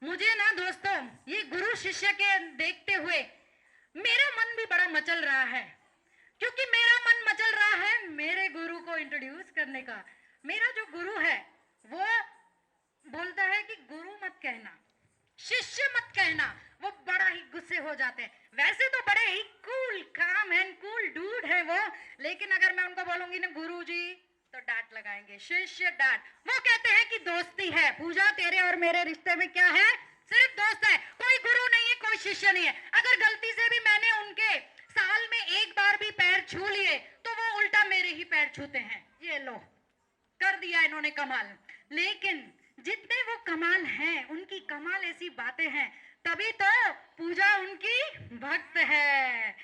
मुझे ना दोस्तों ये गुरु शिष्य के देखते हुए मेरा मन भी बड़ा मचल रहा है, क्योंकि मेरा मन मचल रहा है मेरे गुरु को इंट्रोड्यूस करने का। मेरा जो गुरु है वो बोलता है कि गुरु मत कहना, शिष्य मत कहना, वो बड़ा ही गुस्से हो जाते हैं। वैसे तो बड़े ही कूल काम एंड कूल डूड है वो, लेकिन अगर मैं उनको बोलूंगी ना गुरु जी तो डांट लगाएंगे, शिष्य डांट। वो कहते हैं कि दोस्ती है पूजा, तेरे और मेरे रिश्ते में क्या है, सिर्फ दोस्त है, कोई गुरु नहीं है, कोई शिष्य नहीं है। अगर गलती से भी मैंने उनके साल में एक बार भी पैर छू लिए तो वो उल्टा मेरे ही पैर छूते हैं। ये लो कर दिया इन्होंने कमाल। लेकिन जितने वो कमाल हैं, उनकी कमाल ऐसी बातें हैं, तभी तो पूजा उनकी भक्त है।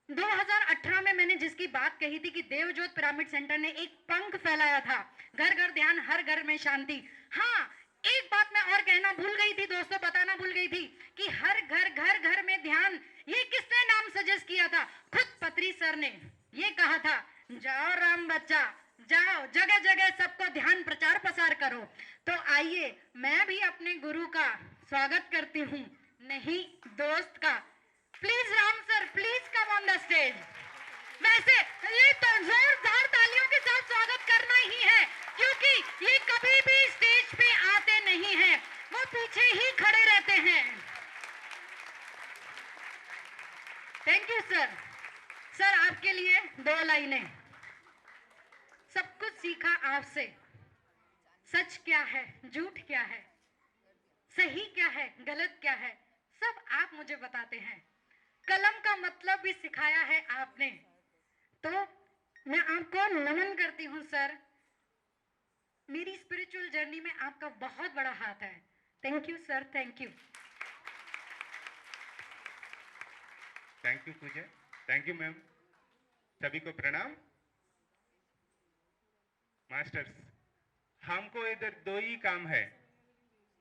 2018 में मैंने जिसकी बात कही थी कि देवजोत पिरामिड सेंटर ने एक पंख फैलाया था, घर घर ध्यान हर घर में शांति। हाँ, एक बात मैं और कहना भूल गई थी दोस्तों, बताना भूल गई थी कि हर घर में ध्यान, ये किसने नाम सजेस्ट किया था? खुद पत्री सर ने ये कहा था, जाओ राम बच्चा जाओ, जगह जगह सबको ध्यान प्रचार प्रसार करो। तो आइए मैं भी अपने गुरु का स्वागत करती हूँ, नहीं दोस्त का। Please Ram sir, please come on the stage. वैसे ये तो जोरदार तालियों के साथ स्वागत करना ही है, क्योंकि ये कभी भी स्टेज पे आते नहीं हैं, वो पीछे ही खड़े रहते हैं। Thank you sir. सर आपके लिए 2 लाइनें। सब कुछ सीखा आपसे, सच क्या है झूठ क्या है, सही क्या है गलत क्या है, सब आप मुझे बताते हैं। कलम का मतलब भी सिखाया है आपने, तो मैं आपको नमन करती हूँ सर। मेरी स्पिरिचुअल जर्नी में आपका बहुत बड़ा हाथ है। Thank you sir, thank you. Thank you Pooja, thank you ma'am. सभी को प्रणाम। मास्टर्स, हमको इधर 2 ही काम है,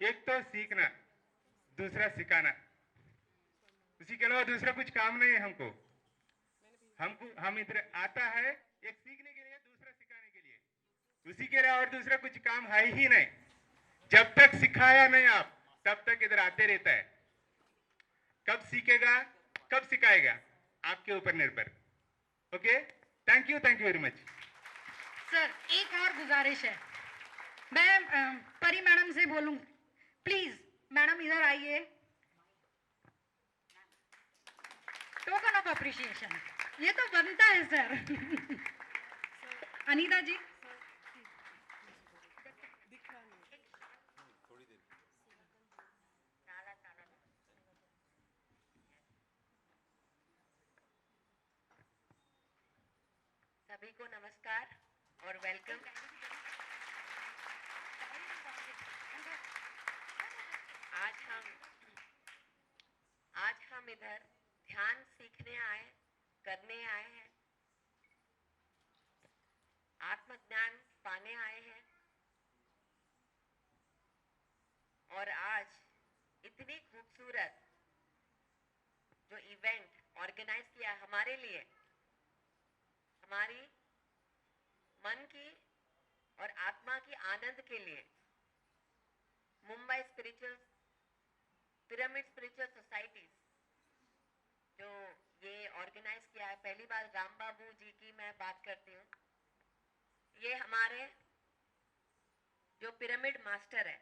एक तो सीखना, दूसरा सिखाना। उसी के अलावा दूसरा कुछ काम नहीं है हमको। हम इधर आता है एक सीखने के लिए, दूसरा सिखाने के लिए, उसी के अलावा और दूसरा कुछ काम है ही नहीं। जब तक सिखाया नहीं आप, तब तक इधर आते रहता है। कब सीखेगा, कब सिखाएगा, आपके ऊपर निर्भर। Okay, thank you very much. Sir एक और गुजारिश है, मैं परी मैडम से बोलूं, प्लीज मैडम इधर आइए। टोकन ऑफ अप्रिशिएशन, ये तो बनता है सर। अनीता जी सभी को नमस्कार और वेलकम। आज हम इधर ध्यान सीखने आए, करने आए हैं, आत्मज्ञान पाने आए हैं। और आज इतनी खूबसूरत जो इवेंट ऑर्गेनाइज किया हमारे लिए, हमारी मन की और आत्मा की आनंद के लिए, मुंबई पिरामिड स्पिरिचुअल सोसाइटीज जो ये ऑर्गेनाइज किया है। पहली बार राम बाबू जी की मैं बात करती हूँ। ये हमारे जो पिरामिड मास्टर है,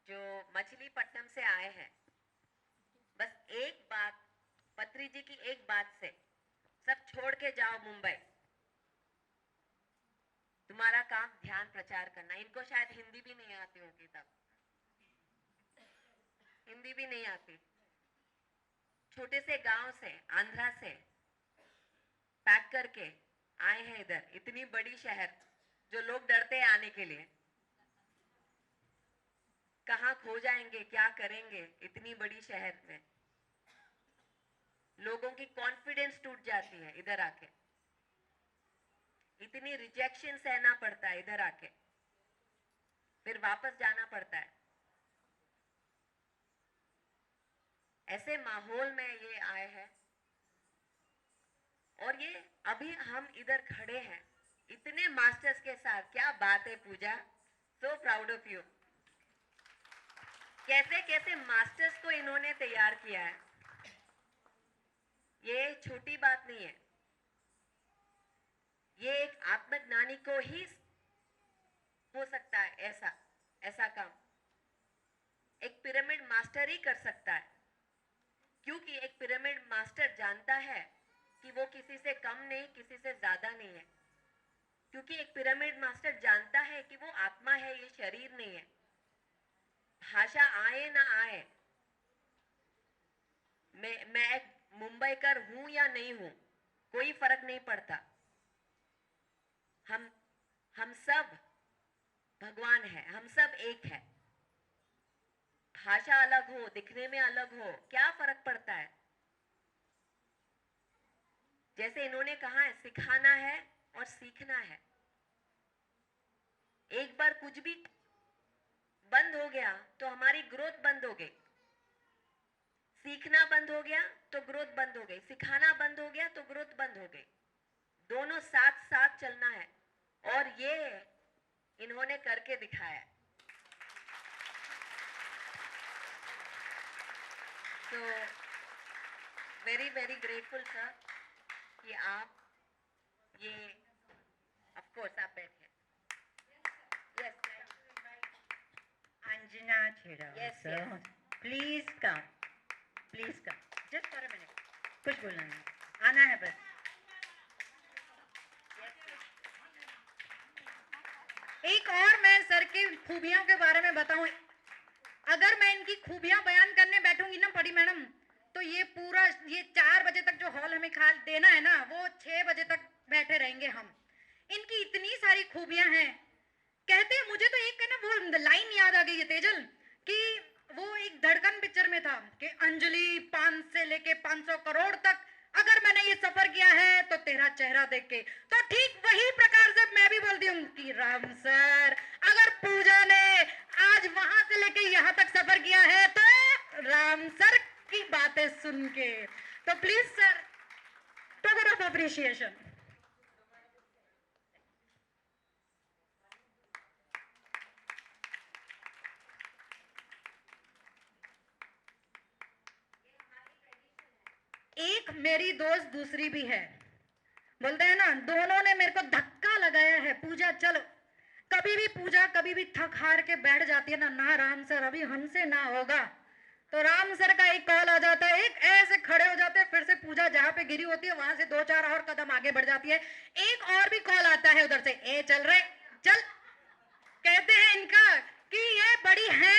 जो मछलीपट्टनम से आए हैं, बस एक बात, पत्री जी की एक बात से सब छोड़ के जाओ मुंबई। तुम्हारा काम ध्यान प्रचार करना। इनको शायद हिंदी भी नहीं आती होगी, तब हिंदी भी नहीं आती। छोटे से गांव से, आंध्रा से पैक करके आए हैं इधर, इतनी बड़ी शहर जो लोग डरते हैं आने के लिए। कहाँ खो जाएंगे, क्या करेंगे इतनी बड़ी शहर में। लोगों की कॉन्फिडेंस टूट जाती है इधर आके, इतनी रिजेक्शन सहना पड़ता है इधर आके, फिर वापस जाना पड़ता है। ऐसे माहौल में ये आए हैं, और ये अभी हम इधर खड़े हैं इतने मास्टर्स के साथ। क्या बात है पूजा, सो प्राउड ऑफ यू। कैसे कैसे मास्टर्स को इन्होंने तैयार किया है, ये छोटी बात नहीं है। ये एक आत्मज्ञानी को ही हो सकता है ऐसा ऐसा काम, एक पिरामिड मास्टर ही कर सकता है, क्योंकि एक पिरामिड मास्टर जानता है कि वो किसी से कम नहीं, किसी से ज्यादा नहीं है, क्योंकि एक पिरामिड मास्टर जानता है कि वो आत्मा है, ये शरीर नहीं है। भाषा आए ना आए, मैं एक मुंबईकर हूं या नहीं हूं, कोई फर्क नहीं पड़ता। हम सब भगवान है, हम सब एक है। भाषा अलग हो, दिखने में अलग हो, क्या फर्क पड़ता है। जैसे इन्होंने कहा है, सिखाना है और सीखना है। एक बार कुछ भी बंद हो गया तो हमारी ग्रोथ बंद हो गई। सीखना बंद हो गया तो ग्रोथ बंद हो गई, सिखाना बंद हो गया तो ग्रोथ बंद हो गई। दोनों साथ साथ चलना है, और ये इन्होंने करके दिखाया। तो वेरी वेरी ग्रेटफुल सर कि आप ये, ऑफ कोर्स आप बैठे। Yes Anjana Chheda. Yes, So, yes. please come. Please come. Just for a minute. कुछ बोलना नहीं, आना है बस। एक और मैं सर की खूबियों के बारे में बताऊं। अगर मैं इनकी खूबियां बयान करने बैठूंगी ना पड़ी मैडम, तो ये पूरा ये 4 बजे तक जो हॉल हमें खाल देना है ना, वो 6 बजे तक बैठे रहेंगे हम। इनकी इतनी सारी खूबियां हैं। कहते हैं, मुझे तो एक ना वो लाइन याद आ गई है तेजल, कि वो एक धड़कन पिक्चर में था कि अंजलि 5 से लेके 500 करोड़ तक अगर मैंने ये सफर किया है तो तेरा चेहरा देख के। तो ठीक वही प्रकार से मैं भी बोलती हूँ कि राम सर, अगर पूजा ने आज वहां से लेके यहाँ तक सफर किया है तो राम सर की बातें सुन के। तो please sir, token of appreciation. एक मेरी दोस्त दूसरी भी है, बोलते हैं ना, दोनों ने मेरे को धक्का लगाया है, पूजा चलो। कभी भी पूजा कभी भी थक हार के बैठ जाती है ना, ना राम सर अभी हमसे ना होगा, तो राम सर का एक कॉल आ जाता है, एक ऐसे खड़े हो जाते हैं, फिर से पूजा जहां पे गिरी होती है वहां से 2-4 और कदम आगे बढ़ जाती है। एक और भी कॉल आता है उधर से, ए चल रहे चल। कहते हैं इनका कि ये बड़ी है,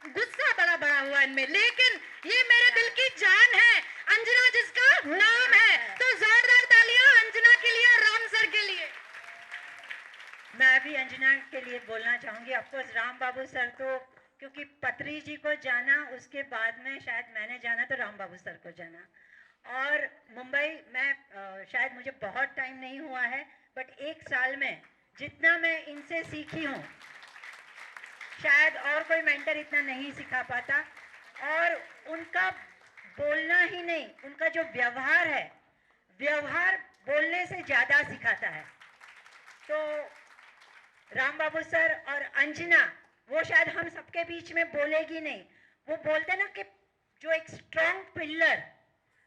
गुस्सा बड़ा बड़ा हुआ इनमें, लेकिन ये मेरे दिल की जान है, अंजना जिसका नाम है। तो जोरदार तालियां अंजना के लिए, राम सर के लिए। मैं भी अंजना के लिए बोलना चाहूँगी। ऑफकोर्स राम बाबू सर तो, क्योंकि पत्री जी को जाना, उसके बाद में शायद मैंने जाना तो राम बाबू सर को जाना। और मुंबई में शायद मुझे बहुत टाइम नहीं हुआ है, बट 1 साल में जितना मैं इनसे सीखी हूँ, शायद और कोई मेंटर इतना नहीं सिखा पाता। और उनका बोलना ही नहीं, उनका जो व्यवहार है, व्यवहार बोलने से ज़्यादा सिखाता है। तो राम बाबू सर और अंजना, वो शायद हम सबके बीच में बोलेगी नहीं, वो बोलते ना कि जो एक स्ट्रॉन्ग पिलर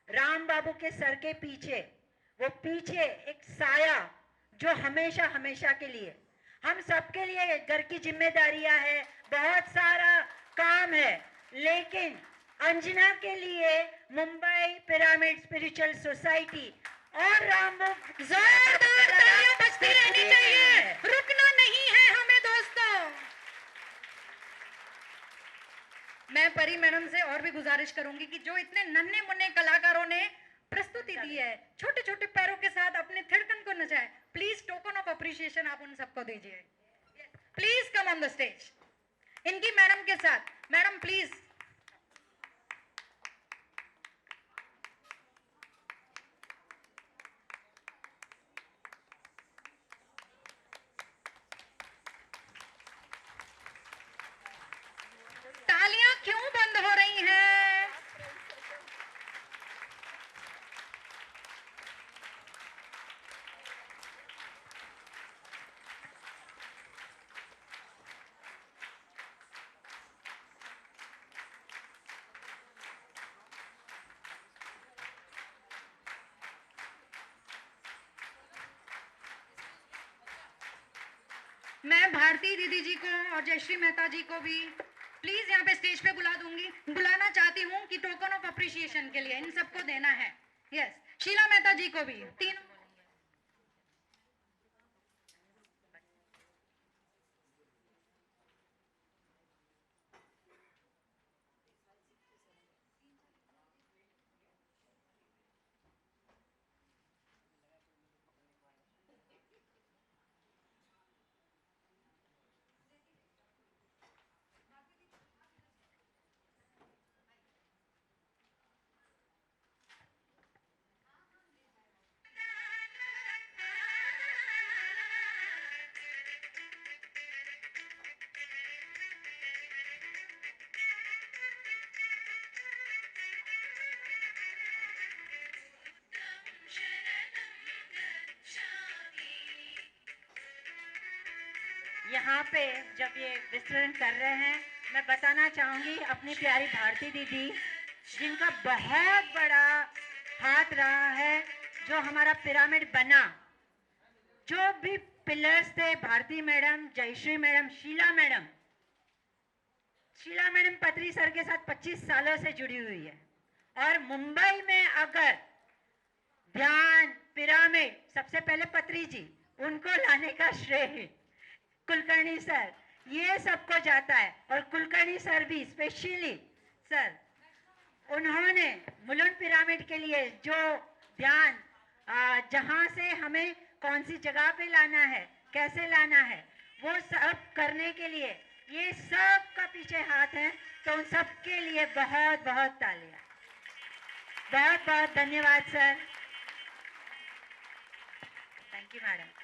राम बाबू के सर के पीछे, वो पीछे एक साया जो हमेशा हमेशा के लिए, हम सबके लिए घर की जिम्मेदारियां है, बहुत सारा काम है, लेकिन अंजना के लिए मुंबई पिरामिड स्पिरिचुअल सोसाइटी और राम बाबू, जोरदार तालियां बजती रहनी चाहिए, रुकना नहीं है हमें दोस्तों। मैं परी मैडम से और भी गुजारिश करूंगी कि जो इतने नन्हे मुन्ने कलाकारों ने प्रस्तुति दी है, छोटे छोटे पैरों के साथ अपने थिड़कन को नचाए, प्लीज टोकन ऑफ अप्रिशिएशन आप उन सबको दीजिए। Please come on the stage इनकी मैडम के साथ। Madam please. तालियां क्यों बंद हो रही हैं? मैं भारती दीदी जी को और जयश्री मेहता जी को भी प्लीज यहाँ पे स्टेज पे बुलाना चाहती हूँ कि टोकन ऑफ अप्रिशिएशन के लिए इन सबको देना है। यस, शीला मेहता जी को भी तीनों। यहाँ पे जब ये विस्तरण कर रहे हैं, मैं बताना चाहूँगी अपनी प्यारी भारती दीदी, जिनका बहुत बड़ा हाथ रहा है जो हमारा पिरामिड बना। जो भी पिलर्स थे, Bharti madam, Jayshree madam, Sheela madam Patri sir के साथ 25 सालों से जुड़ी हुई है। और मुंबई में अगर ध्यान, पिरामिड, सबसे पहले पत्री जी, उनको लाने का श्रेय कुलकर्णी सर, ये सबको जाता है। और कुलकर्णी सर भी स्पेशली सर, उन्होंने मुलुंड पिरामिड के लिए जो ध्यान, जहाँ से हमें कौन सी जगह पे लाना है, कैसे लाना है, वो सब करने के लिए ये सब का पीछे हाथ है। तो उन सब के लिए बहुत बहुत तालियां। बहुत बहुत धन्यवाद सर। Thank you madam.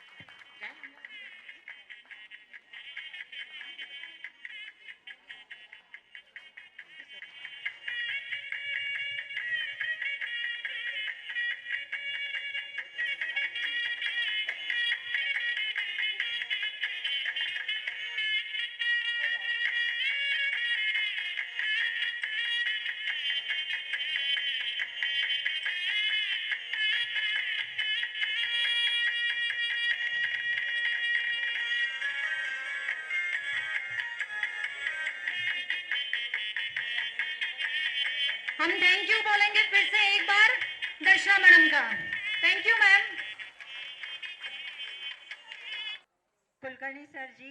हम थैंक यू बोलेंगे फिर से एक बार दर्शना मैडम का। Thank you ma'am. Kulkarni sir ji,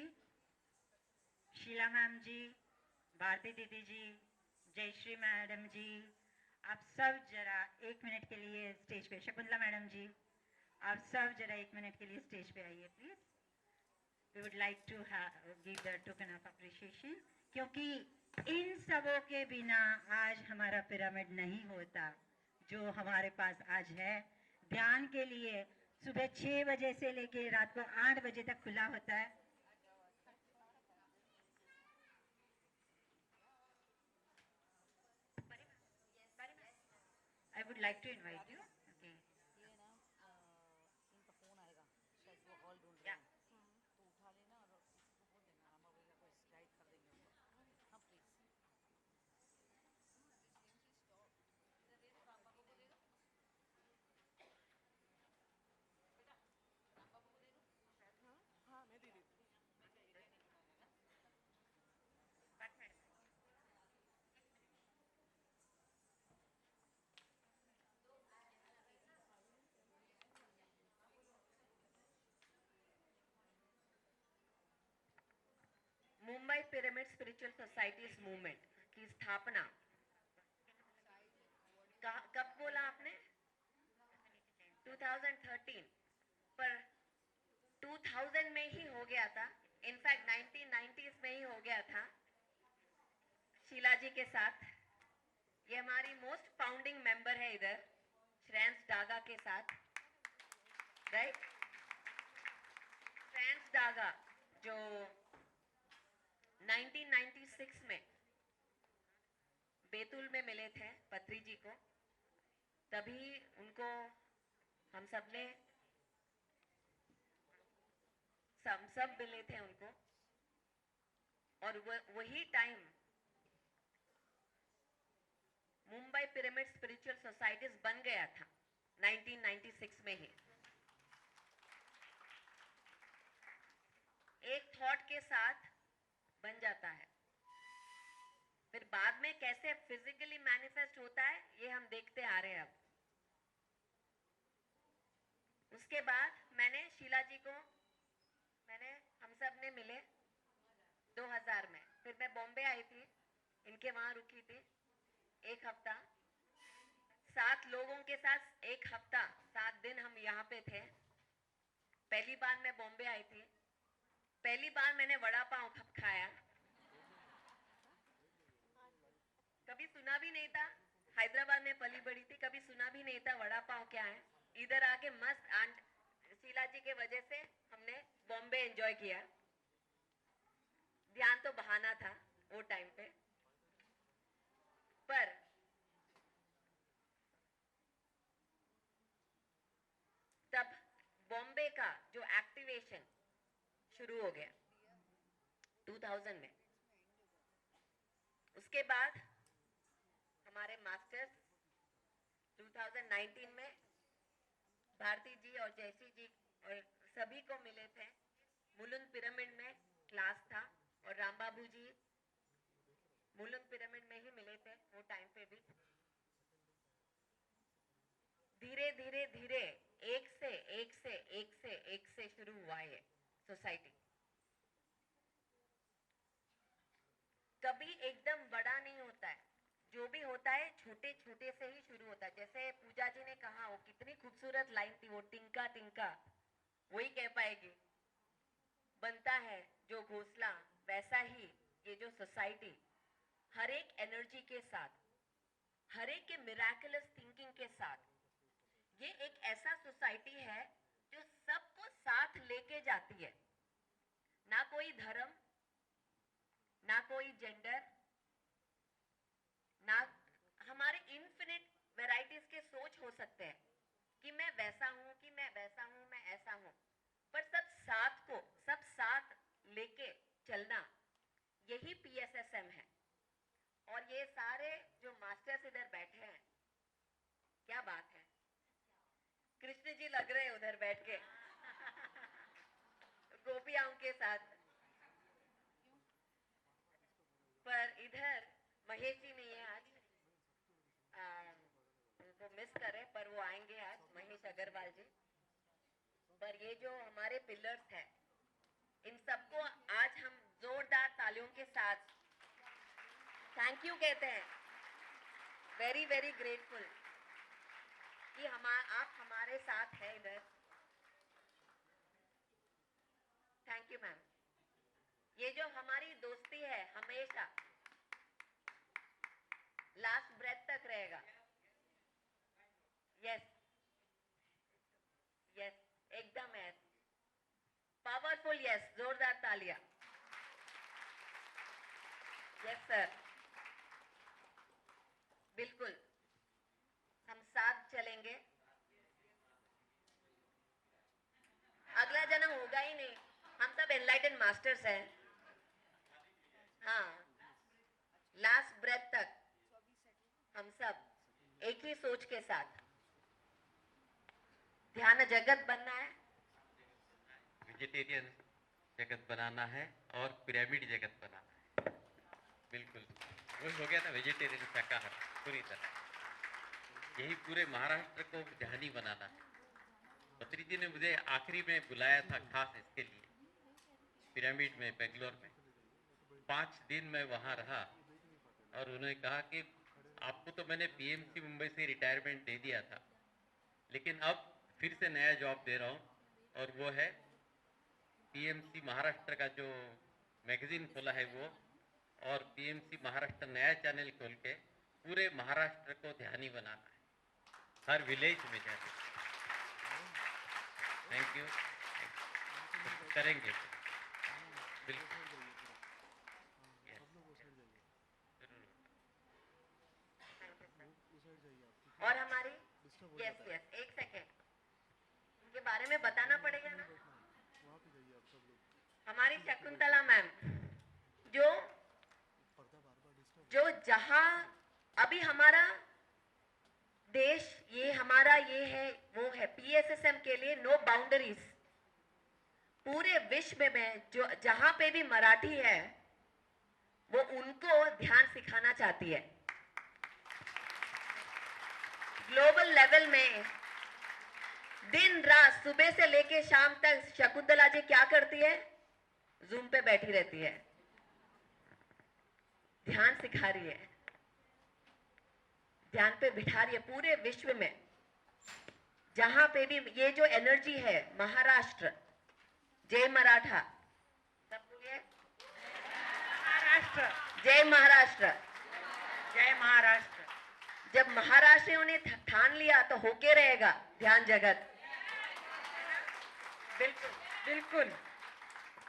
Sheela ma'am ji, Bharati दीदी जी, जयश्री मैडम जी, आप सब जरा 1 मिनट के लिए स्टेज पे, शकुंतला मैडम जी, आप सब जरा 1 मिनट के लिए स्टेज पे आइए please. We would like to give the token of appreciation, क्योंकि इन सबों के बिना आज हमारा पिरामिड नहीं होता जो हमारे पास आज है। ध्यान के लिए सुबह 6 बजे से लेके रात को 8 बजे तक खुला होता है। I would like to invite you. Okay. Yeah. Mumbai pyramid spiritual societies movement की स्थापना कब बोला आपने? 2013, पर 2000 में ही हो गया था। इनफैक्ट 1990s में ही हो गया था शीला जी के साथ। ये हमारी मोस्ट फाउंडिंग मेंबर है इधर, श्रेयांश डागा के साथ, राइट? श्रेयांश डागा जो 1996 में बैतूल में मिले थे पत्री जी को, तभी उनको हम सब मिले थे उनको। और वही time Mumbai pyramid spiritual societies बन गया था 1996 में ही। एक थॉट के साथ बन जाता है, फिर बाद में कैसे फिजिकली मैनिफेस्ट होता है ये हम देखते आ रहे हैं अब। उसके बाद मैंने शीला जी को हम सब ने मिले 2000 में, फिर मैं बॉम्बे आई थी, इनके वहां रुकी थी 1 हफ्ता, 7 लोगों के साथ 1 हफ्ता 7 दिन हम यहाँ पे थे। पहली बार मैं बॉम्बे आई थी, पहली बार मैंने वड़ा पाव खाया, कभी सुना भी नहीं था, हैदराबाद में पली बड़ी थी, कभी सुना भी नहीं था वड़ा पाव क्या है। इधर आके मस्त आंट शीला जी के वजह से हमने बॉम्बे एंजॉय किया। ध्यान तो बहाना था वो टाइम पे, पर तब बॉम्बे का जो एक्टिवेशन शुरू हो गया 2000 में। उसके बाद हमारे मास्टर्स 2019 में भारती जी और जयश्री जी और सभी को मिले थे, मुलुंद पिरामिड में क्लास था, और राम बाबू जी मुलुंद पिरामिड में ही मिले थे वो टाइम पे भी। धीरे धीरे धीरे एक से शुरू हुआ ये सोसाइटी। कभी एकदम बड़ा नहीं होता है, जो भी होता है छोटे छोटे से ही शुरू होता है। जैसे पूजा जी ने कहा, वो कितनी खूबसूरत लाइन थी, वो टिंका टिंका, वही कह पाएगी। बनता है जो घोंसला, वैसा ही ये जो सोसाइटी हर एक एनर्जी के साथ, हर एक के मिराकुलस थिंकिंग के साथ, ये एक ऐसा सोसाइटी है जो सबको साथ लेके जाती है। ना कोई धर्म, ना कोई जेंडर, ना हमारे इन्फिनिट वैरायटीज के सोच हो सकते हैं कि मैं वैसा हूं, कि मैं वैसा हूं, मैं ऐसा हूं, पर सब साथ लेके चलना, यही PSSM है। और ये सारे जो मास्टर्स इधर बैठे हैं, क्या बात है, कृष्ण जी लग रहे हैं उधर बैठ के गोपियाओं के साथ। पर इधर महेश जी नहीं है आज, उनको मिस करें, पर वो आएंगे आज, महेश अग्रवाल जी। पर ये जो हमारे पिलर्स हैं, इन सबको आज हम जोरदार तालियों के साथ थैंक यू कहते हैं। वेरी वेरी ग्रेटफुल कि आप हमारे साथ हैं इधर। Thank you ma'am. ये जो हमारी दोस्ती है हमेशा लास्ट ब्रेथ तक रहेगा। यस यस, एकदम यस, पावरफुल यस, जोरदार तालियां। यस सर, बिल्कुल हम साथ चलेंगे। अगला जन्म होगा ही नहीं, हम सब एनलाइटेड मास्टर्स हैं। हाँ, लास्ट ब्रेथ तक हम सब एक ही सोच के साथ, ध्यान जगत बनना है, वेजिटेरियन जगत बनाना है और पिरामिड जगत बनाना है। बिल्कुल वही हो गया ना, वेजिटेरियन शाकाहार पूरी तरह। यही पूरे महाराष्ट्र को ध्यानी बनाना है। पत्री जी ने मुझे आखिरी में बुलाया था खास इसके लिए, पिरामिड में बेंगलोर में 5 दिन मैं वहाँ रहा, और उन्होंने कहा कि आपको तो मैंने PMC मुंबई से रिटायरमेंट दे दिया था, लेकिन अब फिर से नया जॉब दे रहा हूँ, और वो है PMC महाराष्ट्र का जो मैगजीन खोला है वो, और PMC महाराष्ट्र नया चैनल खोल के पूरे महाराष्ट्र को ध्यानी बनाना है, हर विलेज में जाके। थैंक यू, करेंगे बिल्कुल। और हमारी यस यस, एक सेकेंड, उनके बारे में बताना पड़ेगा ना। हमारी शकुंतला मैम जो जो जहां अभी हमारा देश, ये हमारा ये है वो है, PSSM के लिए नो बाउंड्रीज, पूरे विश्व में जो जहां पे भी मराठी है वो उनको ध्यान सिखाना चाहती है। ग्लोबल लेवल में दिन रात सुबह से लेके शाम तक शकुंतला जी क्या करती है? जूम पे बैठी रहती है, ध्यान सिखा रही है, ध्यान पे बिठा रही है। पूरे विश्व में जहां पे भी ये जो एनर्जी है, महाराष्ट्र, जय मराठा, सब बोलिए महाराष्ट्र, जय महाराष्ट्र। जय महाराष्ट्र। जब महाराष्ट्रियों ने ठान लिया तो होके रहेगा ध्यान जगत। बिल्कुल बिल्कुल।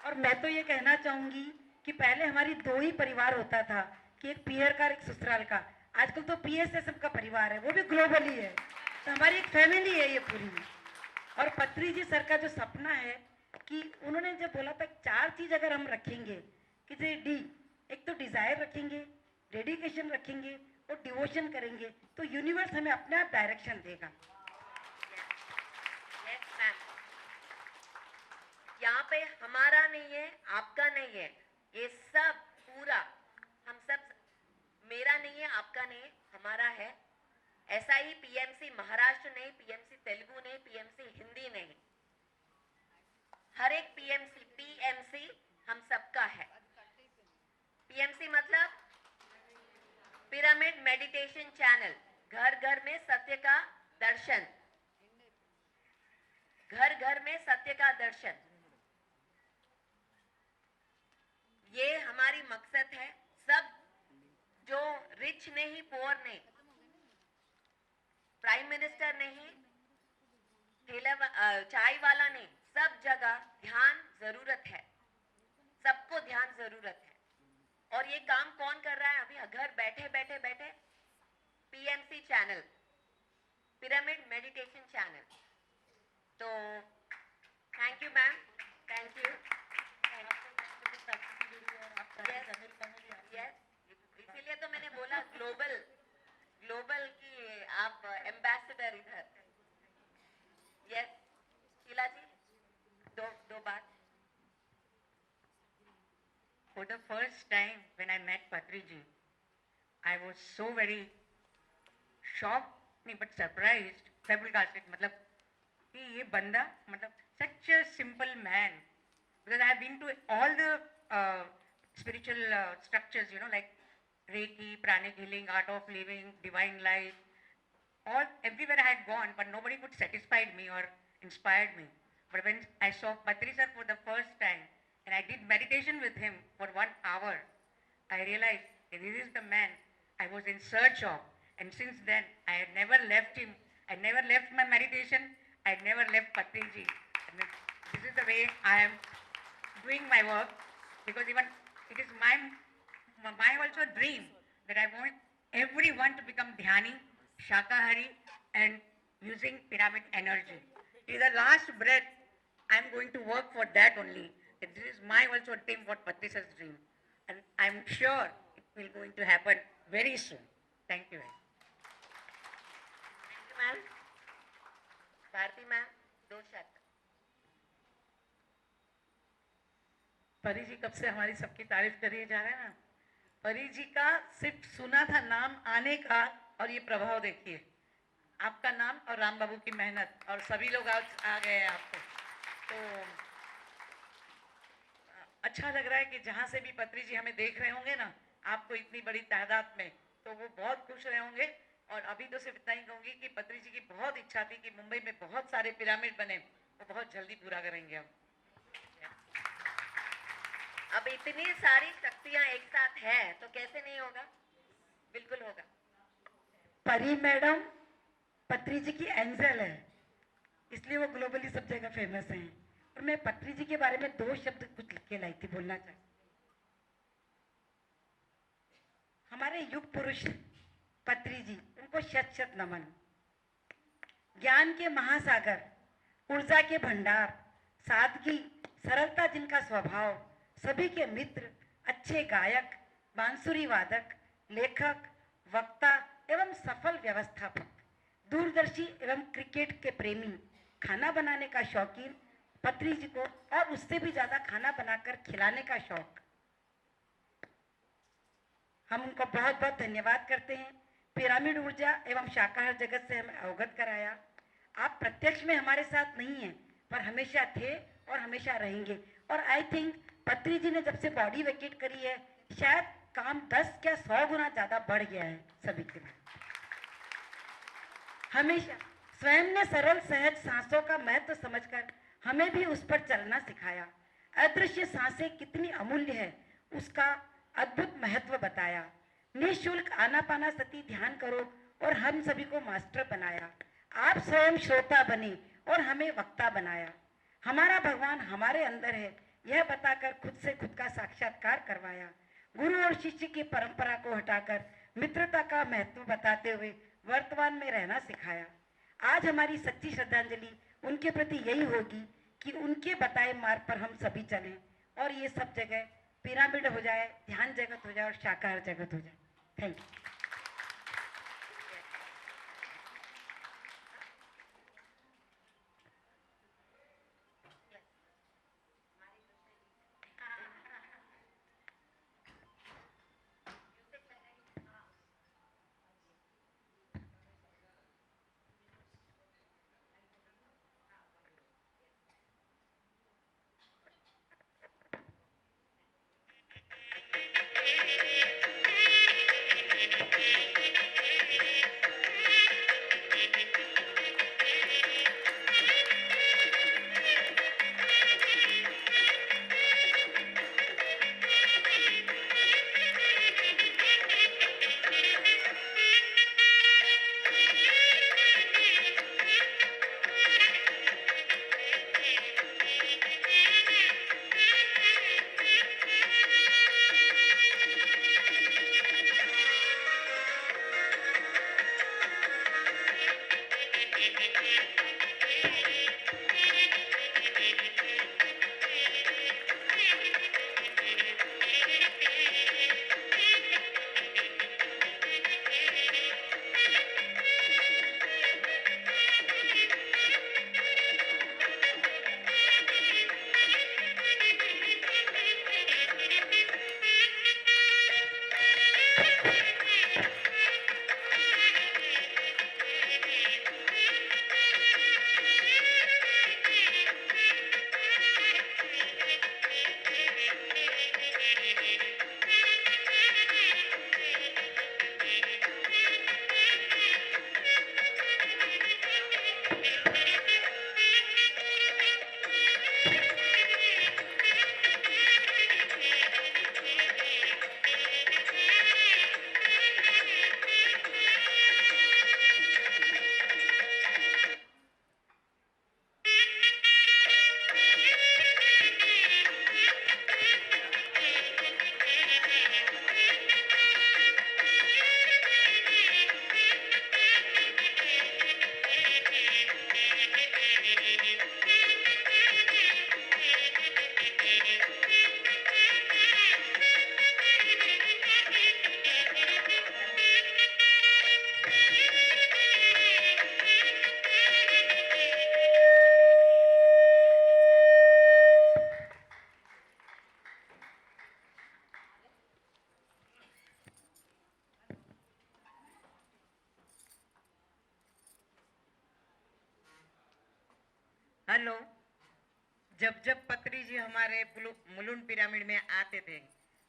और मैं तो ये कहना चाहूंगी कि पहले हमारी दो ही परिवार होता था, कि एक पियर का और एक ससुराल का। आजकल तो PSSM का परिवार है, वो भी ग्लोबली है, तो हमारी एक फैमिली है ये पूरी। और पत्री जी सर का जो सपना है कि उन्होंने जब बोला था 4 चीज अगर हम रखेंगे, कि जैसे डी, एक तो डिजायर रखेंगे, डेडिकेशन रखेंगे और डिवोशन करेंगे, तो यूनिवर्स हमें अपने आप डायरेक्शन देगा। यस मैम, यहाँ पे हमारा नहीं है, आपका नहीं है, ये सब पूरा हम सब, मेरा नहीं है, आपका नहीं है, हमारा है। ऐसा ही PMC महाराष्ट्र नहीं, PMC तेलुगु नहीं, PMC हिंदी नहीं, हर एक PMC हम सबका है। PMC मतलब पिरामिड मेडिटेशन चैनल, घर घर में सत्य का दर्शन, घर घर में सत्य का दर्शन, ये हमारी मकसद है। सब जो रिच नहीं, पुअर नहीं, प्राइम मिनिस्टर नहीं, चाय वाला नहीं, सब जगह ध्यान जरूरत है, सबको ध्यान जरूरत है। और ये काम कौन कर रहा है? अभी घर बैठे बैठे बैठे PMC channel, pyramid meditation channel. तो thank you ma'am, thank you. इसीलिए तो मैंने बोला ग्लोबल की आप एम्बेसडर इधर। यस शीला जी, दो बात। For the first time when I met Patriji, I was so very shocked, नहीं but surprised, flabbergasted, मतलब कि ये बंदा, मतलब such a simple man, because I have been to all the spiritual structures, you know, like Reiki, pranic healing, art of living, divine life, everywhere I had gone, but nobody could satisfy me or inspired me. But when I saw Patri sir for the first time, and I did meditation with him for 1 hour, I realized that this is the man I was in search of. And since then, I had never left him. I never left my meditation. I never left Patriji. And this is the way I am doing my work, because even it is my also dream that I want everyone to become Dhyani, Shakahari, and using pyramid energy. Till the last breath, I am going to work for that only. This is my also dream, what Patri sir's dream. And I am sure it will going to happen very soon. Thank you. Thank you ma'am. Bharti ma'am, 2 शब्द। परी जी कब से हमारी सबकी तारीफ करिए जा रहे हैं ना। परी जी का सिर्फ सुना था नाम आने का, और ये प्रभाव देखिए, आपका नाम और राम बाबू की मेहनत, और सभी लोग आज आ गए हैं आपको। तो अच्छा लग रहा है कि जहाँ से भी पत्री जी हमें देख रहे होंगे ना, आपको इतनी बड़ी तादाद में, तो वो बहुत खुश रहे होंगे। और अभी तो सिर्फ इतना ही कहूँगी कि पत्री जी की बहुत इच्छा थी कि मुंबई में बहुत सारे पिरामिड बने, वो बहुत जल्दी पूरा करेंगे हम। अब इतनी सारी शक्तियां एक साथ है तो कैसे नहीं होगा? बिल्कुल होगा। परी मैडम पत्री जी की एंजल है, इसलिए वो ग्लोबली सब जगह फेमस हैं। और मैं पत्री जी के बारे में 2 शब्द कुछ लिख के लाई थी, बोलना चाहती। हमारे युग पुरुष पत्री जी, उनको शत शत नमन। ज्ञान के महासागर, ऊर्जा के भंडार, सादगी सरलता जिनका स्वभाव, सभी के मित्र, अच्छे गायक, बांसुरी वादक, लेखक, वक्ता एवं सफल व्यवस्थापक, दूरदर्शी एवं क्रिकेट के प्रेमी, खाना बनाने का शौकीन, पत्री जी को और उससे भी ज्यादा खाना बनाकर खिलाने का शौक। हम उनको बहुत बहुत धन्यवाद करते हैं। पिरामिड ऊर्जा एवं शाकाहार जगत से हमें अवगत कराया। आप प्रत्यक्ष में हमारे साथ नहीं हैं, पर हमेशा थे और हमेशा रहेंगे। और आई थिंक पत्री जी ने जब से बॉडी वेकेट करी है, शायद काम 10 या 100 गुना ज्यादा बढ़ गया है सभी के लिए। हमेशा स्वयं ने सरल सहज सांसों का महत्व समझकर हमें भी उस पर चलना सिखाया। अदृश्य सांसें कितनी अमूल्य है उसका अद्भुत महत्व बताया। निःशुल्क आनापाना सती ध्यान करो और हम सभी को मास्टर बनाया। आप स्वयं श्रोता बने और हमें वक्ता बनाया। हमारा भगवान हमारे अंदर है यह बताकर खुद से खुद का साक्षात्कार करवाया। गुरु और शिष्य की परंपरा को हटाकर मित्रता का महत्व बताते हुए वर्तमान में रहना सिखाया। आज हमारी सच्ची श्रद्धांजलि उनके प्रति यही होगी कि उनके बताए मार्ग पर हम सभी चलें और ये सब जगह पिरामिड हो जाए, ध्यान जगत हो जाए और शाकाहार जगत हो जाए। Thank you. हेलो। जब जब पत्री जी हमारे मुलुंड पिरामिड में आते थे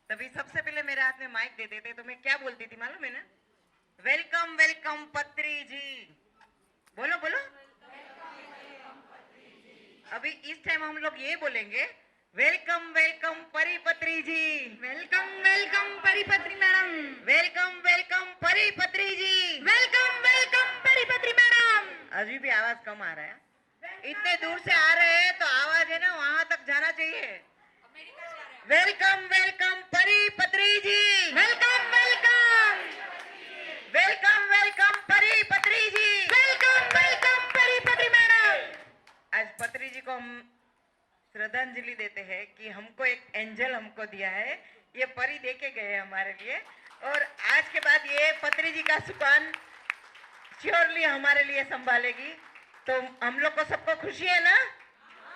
तभी सबसे पहले मेरे हाथ में माइक देते थे तो मैं क्या बोलती थी मालूम है ना? वेलकम वेलकम पत्री जी। बोलो बोलो। अभी इस टाइम हम लोग ये बोलेंगे welcome welcome Pari Patri ji. Welcome welcome Paripatri madam. Welcome welcome Pari Patri ji. Welcome welcome Paripatri madam. अभी भी आवाज कम आ रहा है। इतने दूर से आ रहे हैं तो आवाज है ना वहां तक जाना चाहिए। Welcome welcome Pari Patri ji. Welcome welcome. Welcome welcome Pari Patri ji. Welcome welcome Paripatri madam. आज पत्री जी को हम श्रद्धांजलि देते हैं कि हमको एक एंजल हमको दिया है, ये परी दे के गए हमारे लिए। और आज के बाद ये पत्री जी का सुकान श्योरली हमारे लिए संभालेगी। तो हम लोग को सबको खुशी है ना?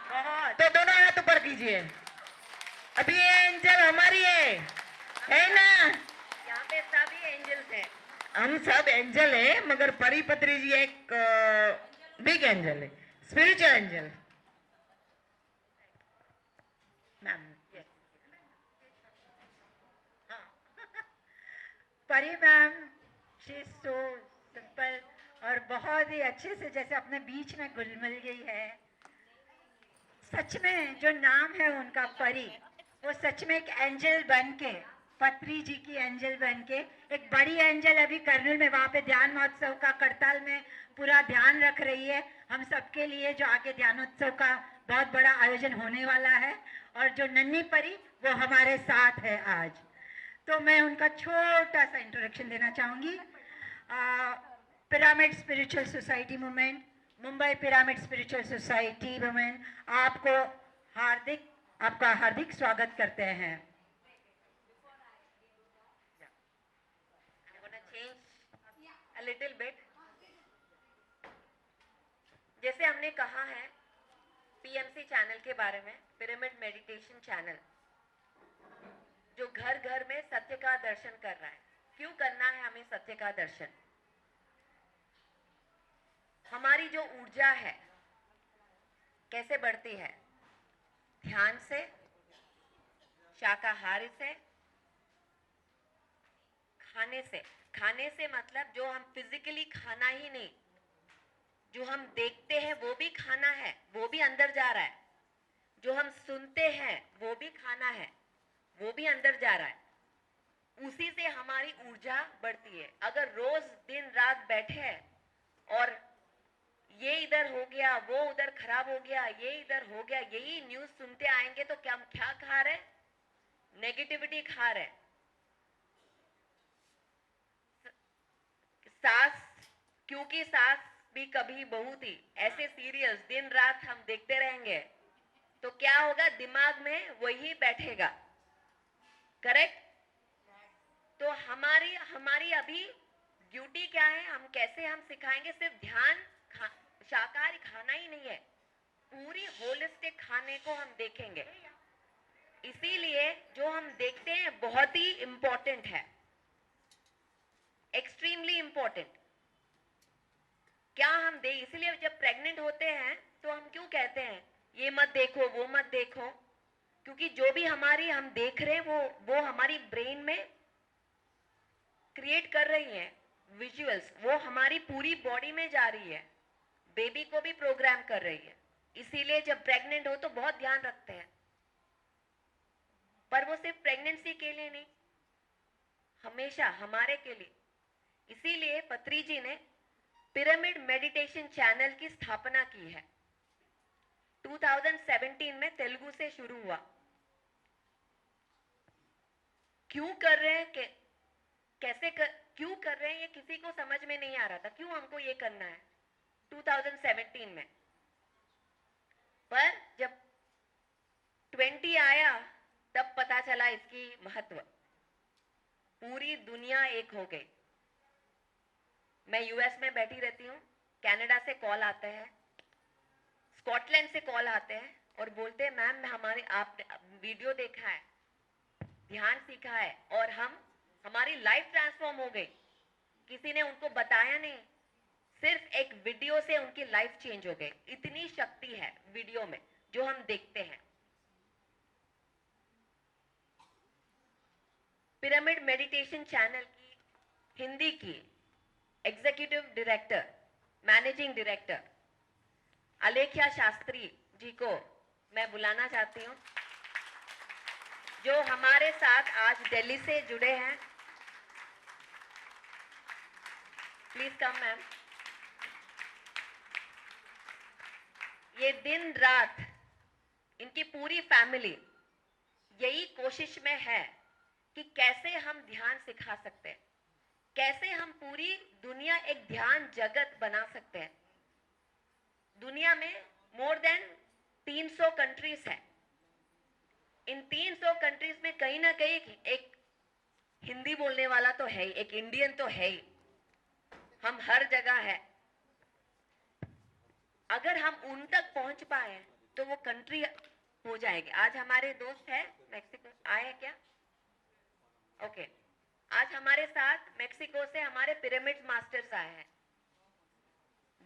तो दोनों हाथ ऊपर कीजिए। अभी ये एंजल हमारी है ना? यहाँ पे सभी एंजल्स हैं। हम सब एंजल है, मगर परी पत्री जी एक बिग एंजल है, स्पिरिचुअल एंजल। मैम परी ma'am, she is so simple और बहुत ही अच्छे से जैसे अपने बीच में घुल मिल गई है। सच में जो नाम है उनका परी, वो सच में एक एंजल बन के, पत्री जी की एंजल बन के, एक बड़ी एंजल अभी कर्नूल में वहाँ पे ध्यान महोत्सव का करताल में पूरा ध्यान रख रही है हम सबके लिए, जो आगे ध्यानोत्सव का बहुत बड़ा आयोजन होने वाला है। और जो नन्ही परी वो हमारे साथ है आज। तो मैं उनका छोटा सा इंट्रोडक्शन देना चाहूँगी। Pyramid spiritual society movement, Mumbai pyramid spiritual society women आपका हार्दिक स्वागत करते हैं। I'm gonna change a little bit. जैसे हमने कहा है पीएमसी चैनल के बारे में, पिरामिड मेडिटेशन चैनल, जो घर घर में सत्य का दर्शन कर रहा है। क्यों करना है हमें सत्य का दर्शन? हमारी जो ऊर्जा है कैसे बढ़ती है? ध्यान से, शाकाहारी से, खाने से। खाने से मतलब जो हम फिजिकली खाना ही नहीं, जो हम देखते हैं वो भी खाना है, वो भी अंदर जा रहा है। जो हम सुनते हैं वो भी खाना है, वो भी अंदर जा रहा है। उसी से हमारी ऊर्जा बढ़ती है। अगर रोज दिन रात बैठे और ये इधर हो गया, वो उधर खराब हो गया, ये इधर हो गया, यही न्यूज़ सुनते आएंगे तो क्या हम क्या खा रहे? नेगेटिविटी खा रहे। सास, क्योंकि सास भी कभी बहू थी, ऐसे सीरियल्स दिन रात हम देखते रहेंगे तो क्या होगा? दिमाग में वही बैठेगा। करेक्ट? तो हमारी अभी ड्यूटी क्या है? हम कैसे हम सिखाएंगे? सिर्फ ध्यान, शाकाहारी खाना ही नहीं है, पूरी होलिस्टिक खाने को हम देखेंगे। इसीलिए जो हम देखते हैं बहुत ही इंपॉर्टेंट है, एक्सट्रीमली इंपॉर्टेंट। क्या हम दे, इसलिए जब प्रेग्नेंट होते हैं तो हम क्यों कहते हैं ये मत देखो, वो मत देखो? क्योंकि जो भी हम देख रहे हैं वो हमारी ब्रेन में क्रिएट कर रही है विजुअल्स, वो हमारी पूरी बॉडी में जा रही है, बेबी को भी प्रोग्राम कर रही है। इसीलिए जब प्रेग्नेंट हो तो बहुत ध्यान रखते हैं, पर वो सिर्फ प्रेगनेंसी के लिए नहीं, हमेशा हमारे के लिए। इसीलिए पत्री जी ने पिरामिड मेडिटेशन चैनल की स्थापना की है। 2017 में तेलुगु से शुरू हुआ। क्यों कर रहे हैं, क्यों कर रहे हैं, ये किसी को समझ में नहीं आ रहा था, क्यों हमको ये करना है 2017 में। पर जब 20 आया तब पता चला इसकी महत्व। पूरी दुनिया एक हो गई। मैं यूएस में बैठी रहती हूँ, कनाडा से कॉल आते हैं, स्कॉटलैंड से कॉल आते हैं और बोलते हैं मैम आप वीडियो देखा है, ध्यान सीखा है और हमारी लाइफ ट्रांसफॉर्म हो गई। किसी ने उनको बताया नहीं, सिर्फ एक वीडियो से उनकी लाइफ चेंज हो गई। इतनी शक्ति है वीडियो में जो हम देखते हैं। पिरामिड मेडिटेशन चैनल की हिंदी की executive director, managing director अलेख्या Shastri ji को मैं बुलाना चाहती हूँ, जो हमारे साथ आज दिल्ली से जुड़े हैं। Please come ma'am. ये दिन रात इनकी पूरी फैमिली यही कोशिश में है कि कैसे हम ध्यान सिखा सकते हैं, कैसे हम पूरी दुनिया एक ध्यान जगत बना सकते हैं। दुनिया में मोर देन 300 कंट्रीज है। इन 300 कंट्रीज में कहीं ना कहीं एक हिंदी बोलने वाला तो है ही, एक इंडियन तो है ही। हम हर जगह है। अगर हम उन तक पहुंच पाए तो वो कंट्री हो जाएगी। आज हमारे दोस्त है मेक्सिको आए हैं क्या? ओके, आज हमारे साथ मेक्सिको से हमारे पिरामिड मास्टर्स आए हैं।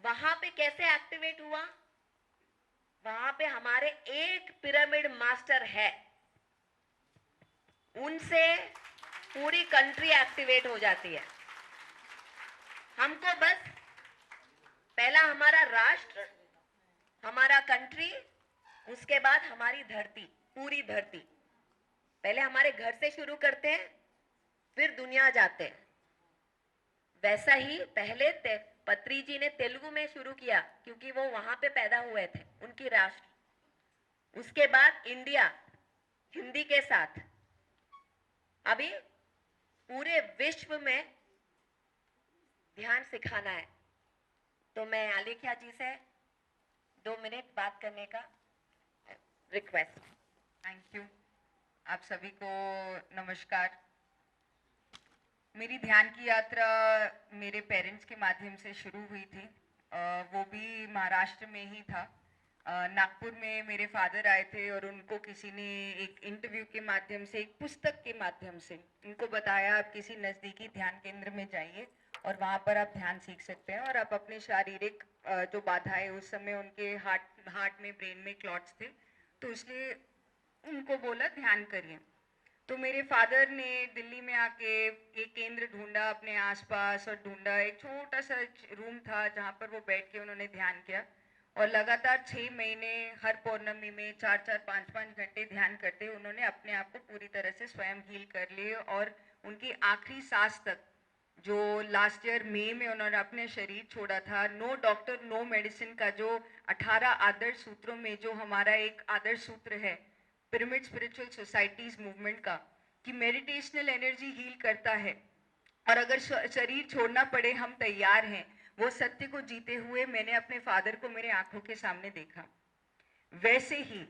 वहां पे कैसे एक्टिवेट हुआ? वहां पे हमारे एक पिरामिड मास्टर है, उनसे पूरी कंट्री एक्टिवेट हो जाती है। हमको बस पहला हमारा राष्ट्र, हमारा कंट्री, उसके बाद हमारी धरती, पूरी धरती। पहले हमारे घर से शुरू करते हैं, फिर दुनिया जाते हैं। वैसा ही पहले पत्री जी ने तेलुगु में शुरू किया, क्योंकि वो वहां पे पैदा हुए थे, उनकी राष्ट्र। उसके बाद इंडिया हिंदी के साथ, अभी पूरे विश्व में ध्यान सिखाना है। तो मैं आलेख्या जी से 2 मिनट बात करने का रिक्वेस्ट। Thank you. आप सभी को नमस्कार। मेरी ध्यान की यात्रा मेरे पेरेंट्स के माध्यम से शुरू हुई थी। वो भी महाराष्ट्र में ही था। नागपुर में मेरे फादर आए थे और उनको किसी ने एक इंटरव्यू के माध्यम से, एक पुस्तक के माध्यम से उनको बताया, आप किसी नज़दीकी ध्यान केंद्र में जाइए और वहाँ पर आप ध्यान सीख सकते हैं और आप अपने शारीरिक जो बाधाएं, उस समय उनके हार्ट में, ब्रेन में क्लॉट्स थे, तो इसलिए उनको बोला ध्यान करिए। तो मेरे फादर ने दिल्ली में आके एक केंद्र ढूंढा अपने आसपास और ढूंढा, एक छोटा सा रूम था जहाँ पर वो बैठ के उन्होंने ध्यान किया और लगातार 6 महीने हर पौर्णमी में 4-4, 5-5 घंटे ध्यान करते उन्होंने अपने आप को पूरी तरह से स्वयं हील कर लिए और उनकी आखिरी सांस तक, जो लास्ट ईयर मई में उन्होंने अपने शरीर छोड़ा था, नो डॉक्टर नो मेडिसिन का जो 18 आदर्श सूत्रों में जो हमारा एक आदर्श सूत्र है पिरामिड स्पिरिचुअल सोसाइटीज मूवमेंट का, कि मेडिटेशनल एनर्जी हील करता है और अगर शरीर छोड़ना पड़े हम तैयार हैं, वो सत्य को जीते हुए मैंने अपने फादर को मेरे आंखों के सामने देखा। वैसे ही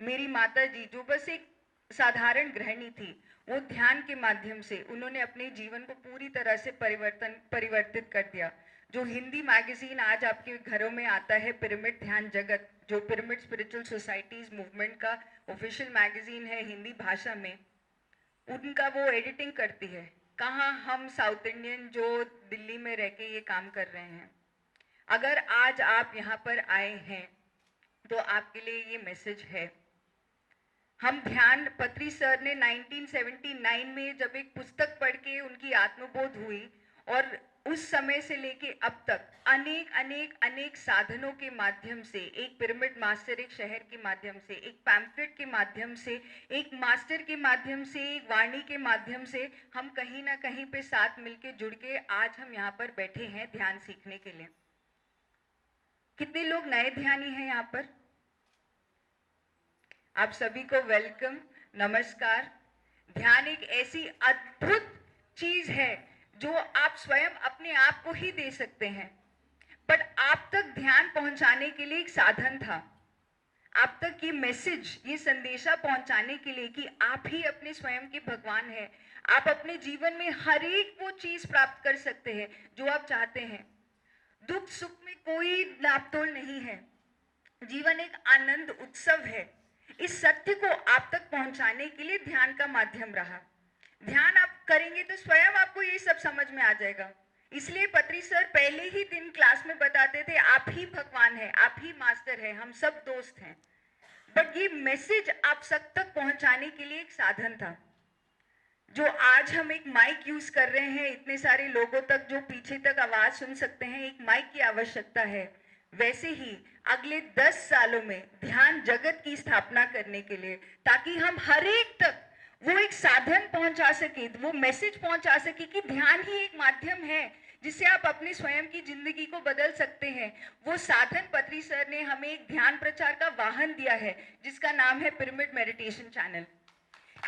मेरी माता जी, जो बस एक साधारण गृहिणी थी, वो ध्यान के माध्यम से उन्होंने अपने जीवन को पूरी तरह से परिवर्तित कर दिया। जो हिंदी मैगजीन आज आपके घरों में आता है, पिरामिड ध्यान जगत, जो पिरामिड स्पिरिचुअल सोसाइटीज मूवमेंट का ऑफिशियल मैगजीन है हिंदी भाषा में, उनका वो एडिटिंग करती है। कहाँ हम साउथ इंडियन जो दिल्ली में रह के ये काम कर रहे हैं। अगर आज आप यहाँ पर आए हैं तो आपके लिए ये मैसेज है। हम ध्यान, पत्री सर ने 1979 में जब एक पुस्तक पढ़ के उनकी आत्मबोध हुई और उस समय से लेके अब तक अनेक साधनों के माध्यम से, एक पिरामिड मास्टर एक शहर के माध्यम से, एक पैम्फलेट के माध्यम से, एक मास्टर के माध्यम से, एक वाणी के माध्यम से, हम कहीं ना कहीं पे साथ मिलके जुड़ के आज हम यहाँ पर बैठे हैं ध्यान सीखने के लिए। कितने लोग नए ध्यानी हैं यहाँ पर? आप सभी को वेलकम, नमस्कार। ध्यान एक ऐसी अद्भुत चीज है जो आप स्वयं अपने आप को ही दे सकते हैं, बट आप तक ध्यान पहुंचाने के लिए एक साधन था। आप तक ये मैसेज, ये संदेशा पहुंचाने के लिए कि आप ही अपने स्वयं के भगवान हैं। आप अपने जीवन में हर एक वो चीज प्राप्त कर सकते हैं जो आप चाहते हैं। दुख सुख में कोई नापतोल नहीं है। जीवन एक आनंद उत्सव है। इस सत्य को आप तक पहुंचाने के लिए ध्यान का माध्यम रहा। ध्यान आप करेंगे तो स्वयं आपको ये सब समझ में आ जाएगा। इसलिए पत्री सर पहले ही दिन क्लास में बताते थे, आप ही भगवान हैं, आप ही मास्टर हैं, हम सब दोस्त हैं। बट ये मैसेज आप सब तक पहुंचाने के लिए एक साधन था। जो आज हम एक माइक यूज कर रहे हैं, इतने सारे लोगों तक जो पीछे तक आवाज सुन सकते हैं, एक माइक की आवश्यकता है। वैसे ही अगले 10 सालों में ध्यान जगत की स्थापना करने के लिए, ताकि हम हर एक तक वो एक साधन पहुंचा सके, वो मैसेज पहुंचा सके कि ध्यान ही एक माध्यम है जिससे आप अपनी स्वयं की जिंदगी को बदल सकते हैं। वो साधन पत्री सर ने हमें एक ध्यान प्रचार का वाहन दिया है जिसका नाम है पिरामिड मेडिटेशन चैनल।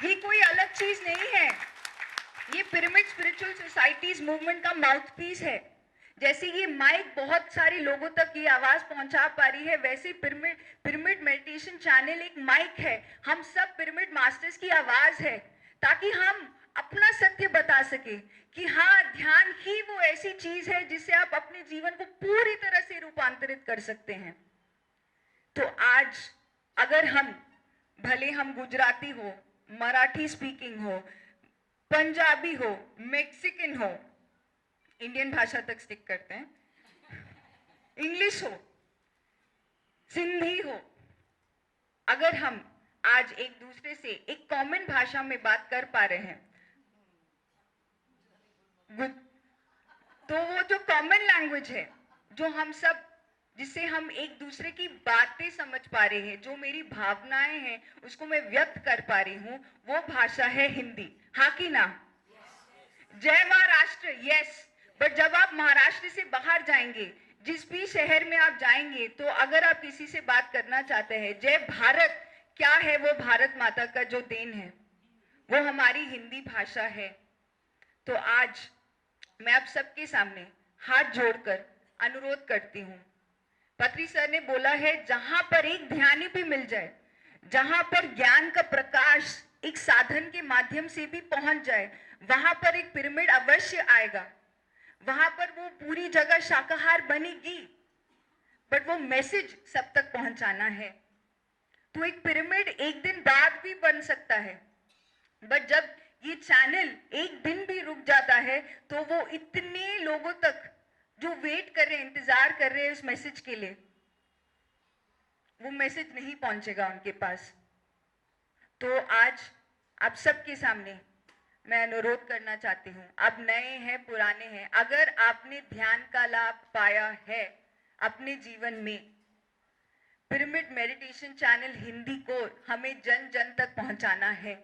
ये कोई अलग चीज नहीं है, ये पिरामिड स्पिरिचुअल सोसाइटीज मूवमेंट का माउथपीस है। जैसे ये माइक बहुत सारे लोगों तक ये आवाज पहुंचा पा रही है, वैसे पिरामिड मेडिटेशन चैनल एक माइक है। हम सब पिरामिड मास्टर्स की आवाज है, ताकि हम अपना सत्य बता सके कि हाँ, ध्यान ही वो ऐसी चीज है जिससे आप अपने जीवन को पूरी तरह से रूपांतरित कर सकते हैं। तो आज अगर भले हम गुजराती हो, मराठी स्पीकिंग हो, पंजाबी हो, मेक्सिकन हो, इंडियन भाषा तक स्टिक करते हैं, इंग्लिश हो, सिंधी हो, अगर हम आज एक दूसरे से एक कॉमन भाषा में बात कर पा रहे हैं, तो वो जो कॉमन लैंग्वेज है, जो हम सब, जिससे हम एक दूसरे की बातें समझ पा रहे हैं, जो मेरी भावनाएं हैं उसको मैं व्यक्त कर पा रही हूँ, वो भाषा है हिंदी। हाँ कि ना? जय महाराष्ट्र, यस। बट जब आप महाराष्ट्र से बाहर जाएंगे, जिस भी शहर में आप जाएंगे, तो अगर आप किसी से बात करना चाहते हैं, जय भारत क्या है? वो भारत माता का जो देन है, वो हमारी हिंदी भाषा है। तो आज मैं आप सबके सामने हाथ जोड़कर अनुरोध करती हूँ। पत्री सर ने बोला है, जहां पर एक ध्यानी भी मिल जाए, जहां पर ज्ञान का प्रकाश एक साधन के माध्यम से भी पहुंच जाए, वहां पर एक पिरामिड अवश्य आएगा, वहां पर वो पूरी जगह शाकाहार बनेगी। बट वो मैसेज सब तक पहुंचाना है। तो एक पिरामिड एक दिन बाद भी बन सकता है, बट जब ये चैनल एक दिन भी रुक जाता है, तो वो इतने लोगों तक जो वेट कर रहे हैं, इंतजार कर रहे हैं उस मैसेज के लिए, वो मैसेज नहीं पहुंचेगा उनके पास। तो आज आप सबके सामने मैं अनुरोध करना चाहती हूँ, आप नए हैं, पुराने हैं, अगर आपने ध्यान का लाभ पाया है अपने जीवन में, पिरामिड मेडिटेशन चैनल हिंदी को हमें जन जन तक पहुंचाना है।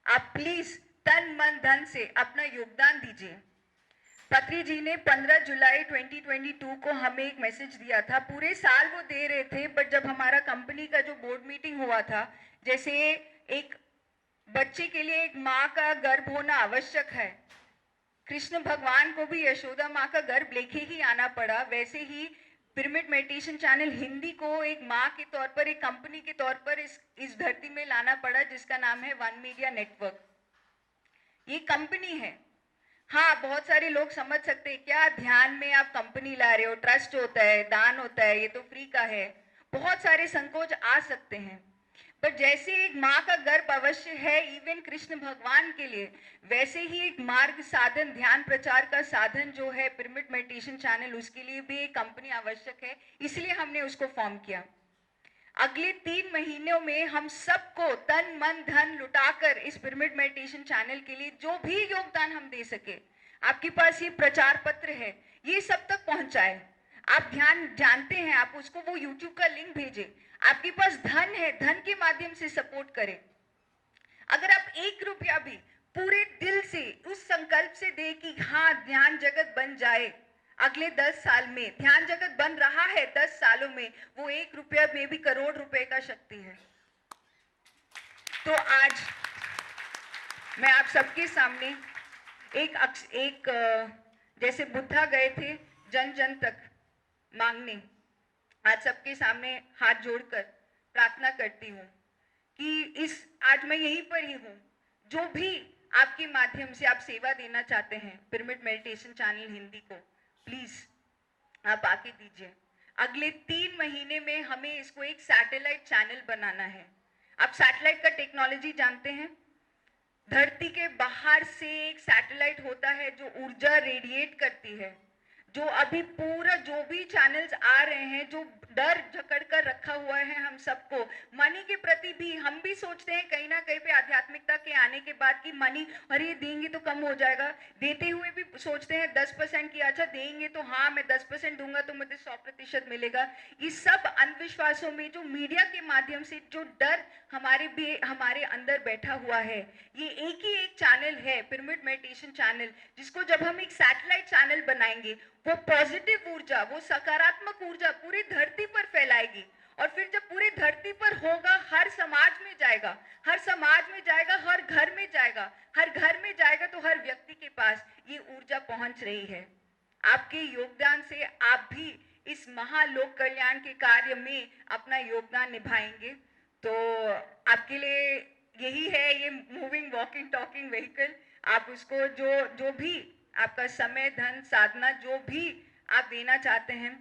आप प्लीज तन मन धन से अपना योगदान दीजिए। पत्री जी ने 15 जुलाई 2022 को हमें एक मैसेज दिया था। पूरे साल वो दे रहे थे, बट जब हमारा कंपनी का जो बोर्ड मीटिंग हुआ था, जैसे एक बच्चे के लिए एक माँ का गर्भ होना आवश्यक है, कृष्ण भगवान को भी यशोदा माँ का गर्भ लेके ही आना पड़ा, वैसे ही पिरामिड मेडिटेशन चैनल हिंदी को एक माँ के तौर पर, एक कंपनी के तौर पर इस धरती में लाना पड़ा, जिसका नाम है वन मीडिया नेटवर्क। ये कंपनी है। हाँ, बहुत सारे लोग समझ सकते हैं, क्या ध्यान में आप कंपनी ला रहे हो, ट्रस्ट होता है, दान होता है, ये तो फ्री का है, बहुत सारे संकोच आ सकते हैं। पर जैसे एक माँ का गर्भ अवश्य है इवन कृष्ण भगवान के लिए, वैसे ही एक मार्ग साधन, ध्यान प्रचार का साधन जो है पिरामिड मेडिटेशन चैनल, उसके लिए भी एक कंपनी आवश्यक है। इसलिए हमने उसको फॉर्म किया। अगले 3 महीनों में हम सबको तन मन धन लुटाकर इस पिरामिड मेडिटेशन चैनल के लिए जो भी योगदान हम दे सके, आपके पास ये प्रचार पत्र है, ये सब तक पहुंचाए। आप ध्यान जानते हैं, आप उसको वो YouTube का लिंक भेजें। आपके पास धन है, धन के माध्यम से सपोर्ट करें। अगर आप 1 रुपया भी पूरे दिल से उस संकल्प से दे कि हाँ, ध्यान जगत बन जाए, अगले 10 साल में ध्यान जगत बन रहा है, 10 सालों में वो 1 रुपया में भी करोड़ रुपए का शक्ति है। तो आज मैं आप सबके सामने एक जैसे बुद्धा गए थे जन जन तक मांगने, आज सबके सामने हाथ जोड़कर प्रार्थना करती हूँ कि आज मैं यहीं पर ही हूँ, जो भी आपके माध्यम से आप सेवा देना चाहते हैं पिरामिड मेडिटेशन चैनल हिंदी को, प्लीज आप आके दीजिए। अगले 3 महीने में हमें इसको एक सैटेलाइट चैनल बनाना है। आप सैटेलाइट का टेक्नोलॉजी जानते हैं, धरती के बाहर से एक सैटेलाइट होता है जो ऊर्जा रेडिएट करती है, जो अभी पूरा जो भी चैनल्स आ रहे हैं, जो डर जकड़ कर रखा हुआ है हम सबको, मनी के प्रति भी हम भी सोचते हैं कहीं ना कहीं पे आध्यात्मिकता के आने के बाद कि मनी अरे देंगे तो कम हो जाएगा, देते हुए भी सोचते हैं 10% की, अच्छा देंगे तो हाँ मैं 10% दूंगा तो मुझे 100% मिलेगा। ये सब अंधविश्वासों में जो मीडिया के माध्यम से जो डर हमारे अंदर बैठा हुआ है, ये एक ही एक चैनल है पिरामिड मेडिटेशन चैनल, जिसको जब हम एक सैटेलाइट चैनल बनाएंगे, वो पॉजिटिव ऊर्जा, वो सकारात्मक ऊर्जा पूरी धरती पर फैलाएगी। और फिर जब पूरी धरती पर होगा, हर समाज में जाएगा, हर समाज में जाएगा, हर घर में जाएगा, हर घर में जाएगा, तो हर व्यक्ति के पास ये ऊर्जा पहुंच रही है। आपके योगदान से आप भी इस महालोक कल्याण के कार्य में अपना योगदान निभाएंगे। तो आपके लिए यही है ये मूविंग वॉकिंग टॉकिंग व्हीकल। आप उसको जो भी आपका समय, धन, साधना जो भी आप देना चाहते हैं,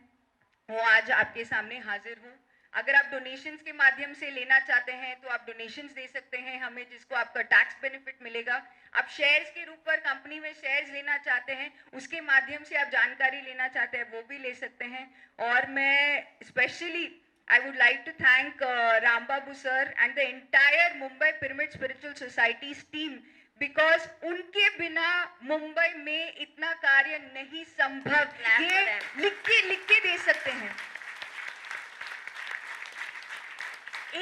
वो आज आपके सामने हाजिर हूँ। अगर आप डोनेशंस के माध्यम से लेना चाहते हैं तो आप डोनेशंस दे सकते हैं हमें, जिसको आपका टैक्स बेनिफिट मिलेगा। आप शेयर्स के रूप पर कंपनी में शेयर्स लेना चाहते हैं, उसके माध्यम से आप जानकारी लेना चाहते हैं, वो भी ले सकते हैं। और मैं specially I would like to thank Ram Babu sir and the entire Mumbai Pyramid Spiritual Society's team, because उनके बिना मुंबई में इतना कार्य नहीं संभव। ये लिख के दे सकते हैं।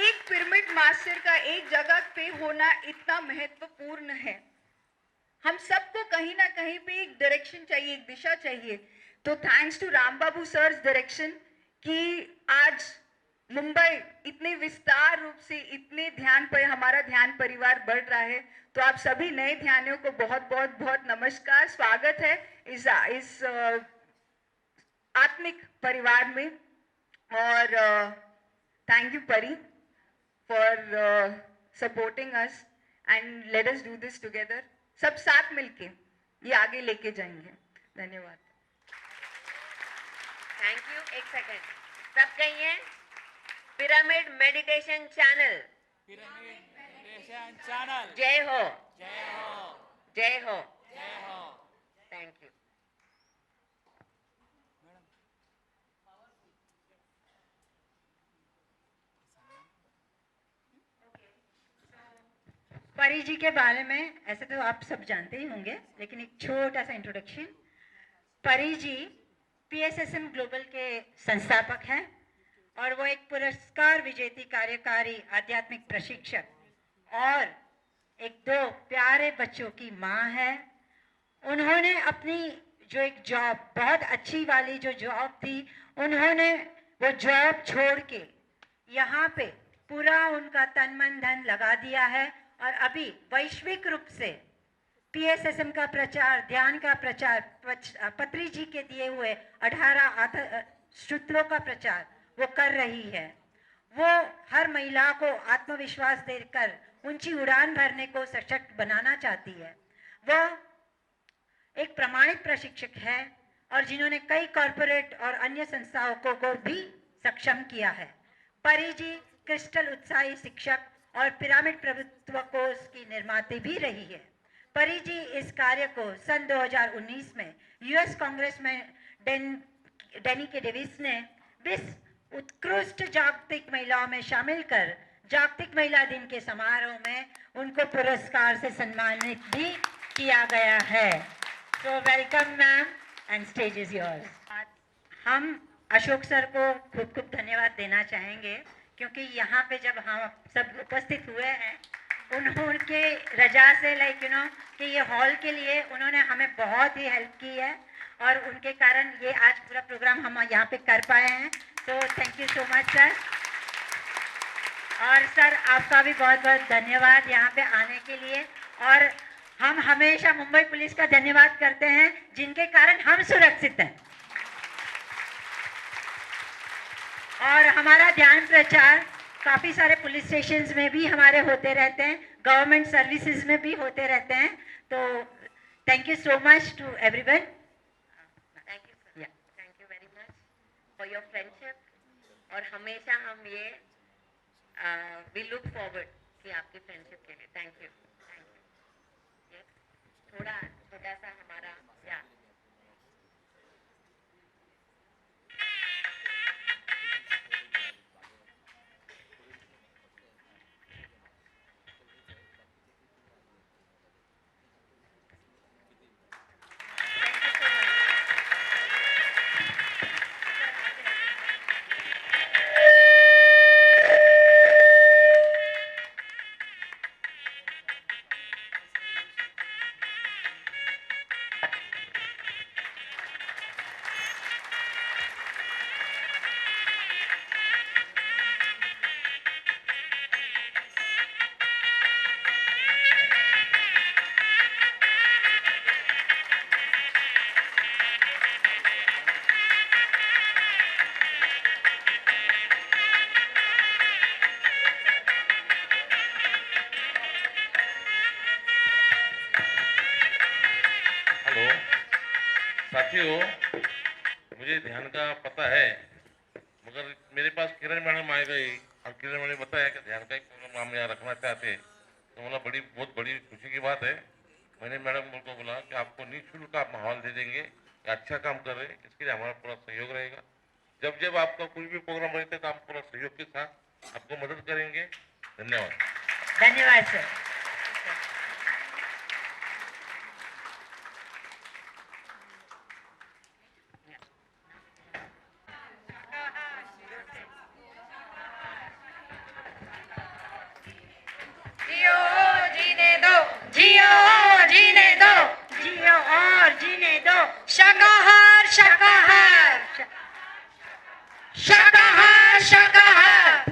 एक पिरामिड मास्टर का एक जगह पे होना इतना महत्वपूर्ण है। हम सबको कहीं ना कहीं पे एक डायरेक्शन चाहिए, एक दिशा चाहिए। तो thanks to Ram Babu sir's direction कि आज मुंबई इतने विस्तार रूप से इतने ध्यान पर हमारा ध्यान परिवार बढ़ रहा है। तो आप सभी नए ध्यानियों को बहुत बहुत बहुत नमस्कार, स्वागत है इस आत्मिक परिवार में। और थैंक यू परी for supporting us and let us do this together. सब साथ मिलके ये आगे लेके जाएंगे। धन्यवाद। Thank you. एक सेकंड, सब कहिए पिरामिड मेडिटेशन चैनल। जय हो, जय हो, जय हो, जय हो। Thank you. परी जी के बारे में ऐसे तो आप सब जानते ही होंगे, लेकिन एक छोटा सा इंट्रोडक्शन। परी जी PSSM ग्लोबल के संस्थापक हैं और वो एक पुरस्कार विजेती कार्यकारी आध्यात्मिक प्रशिक्षक और एक 2 प्यारे बच्चों की माँ है। उन्होंने अपनी जो एक जॉब, बहुत अच्छी वाली जो जॉब थी, उन्होंने वो जॉब छोड़ के यहाँ पे पूरा उनका तन मन धन लगा दिया है और अभी वैश्विक रूप से PSSM का प्रचार, ध्यान का प्रचार, पत्री जी के दिए हुए 18 सूत्रों का प्रचार वो कर रही है। वो हर महिला को आत्मविश्वास देकर ऊंची उड़ान भरने को सशक्त बनाना चाहती है। वो एक प्रमाणित प्रशिक्षक है और जिन्होंने कई कॉरपोरेट और अन्य संस्थाओं को भी सक्षम किया है। परी जी क्रिस्टल उत्साही शिक्षक और पिरामिड प्रभुत्व कोर्स की निर्माता भी रही है। परी जी इस कार्य को सन 2019 में US कांग्रेस में डेनी के डेविस ने 20 उत्कृष्ट जागतिक महिलाओं में शामिल कर जागतिक महिला दिन के समारोह में उनको पुरस्कार से सम्मानित भी किया गया है। So welcome ma'am and stage is yours. हम अशोक सर को खूब खूब धन्यवाद देना चाहेंगे क्योंकि यहाँ पे जब हम सब उपस्थित हुए हैं, उनके रजा से कि ये हॉल के लिए उन्होंने हमें बहुत ही हेल्प की है और उनके कारण ये आज पूरा प्रोग्राम हम यहाँ पे कर पाए हैं। तो thank you so much sir. और सर आपका भी बहुत बहुत धन्यवाद यहाँ पे आने के लिए। और हम हमेशा मुंबई पुलिस का धन्यवाद करते हैं जिनके कारण हम सुरक्षित हैं। और हमारा ध्यान प्रचार काफ़ी सारे पुलिस स्टेशंस में भी हमारे होते रहते हैं, गवर्नमेंट सर्विसेज में भी होते रहते हैं। तो thank you so much to everyone. Thank you very much for your friendship. और हमेशा हम ये वी लुक फॉरवर्ड कि आपकी फ्रेंडशिप के लिए। Thank you, thank you. थोड़ा छोटा सा हमारा या साथियों, मुझे ध्यान का पता है अगर मेरे पास किरण मैडम आ गई और किरण मैडम ने बताया कि ध्यान का एक प्रोग्राम हम यहाँ रखना चाहते हैं, तो बोला बहुत बड़ी खुशी की बात है। मैंने मैडम को बोला कि आपको निःशुल्क का माहौल दे देंगे, अच्छा काम कर रहे हैं, इसके लिए हमारा पूरा सहयोग रहेगा। जब जब आपका कोई भी प्रोग्राम रहता है तो हम पूरा सहयोग के साथ आपको मदद करेंगे। धन्यवाद। धन्यवाद सर। जियो जीने दो, जियो जीने दो, जियो और जीने दो। शाकाहार शाकाहार शाकाहार शाकाहार।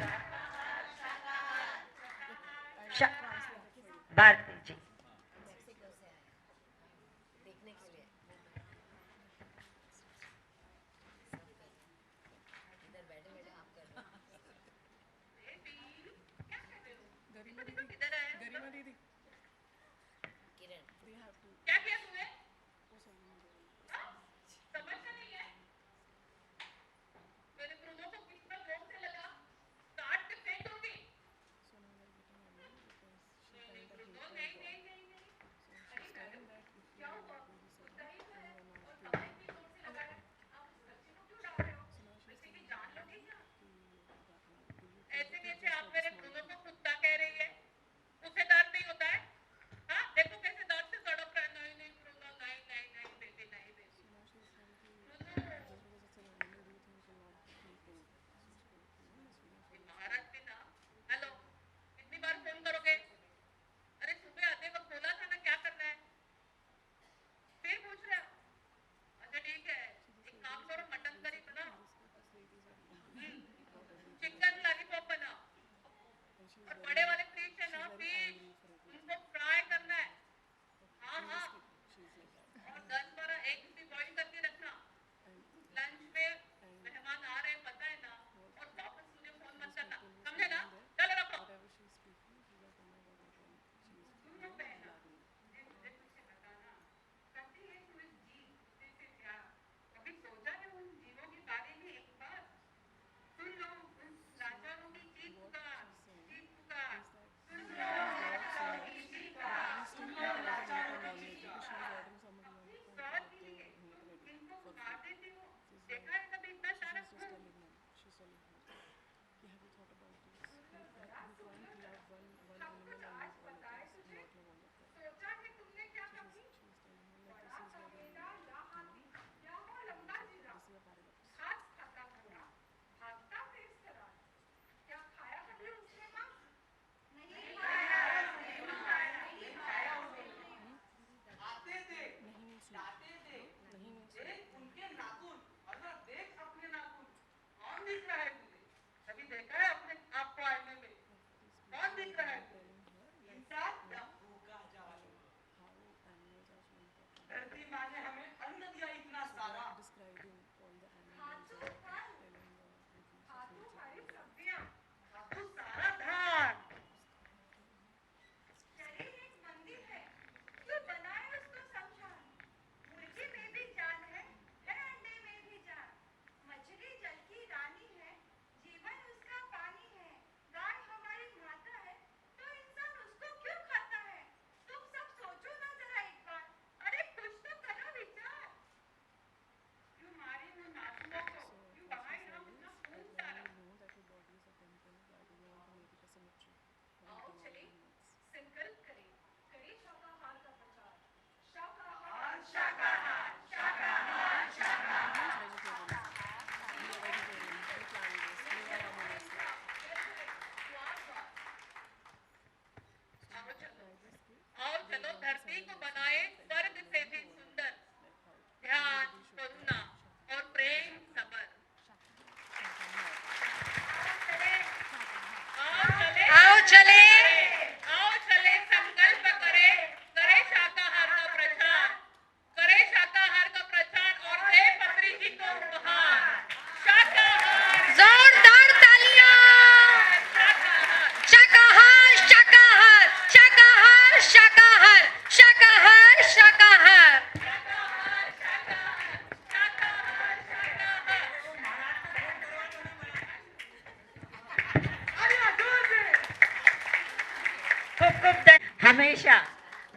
हमेशा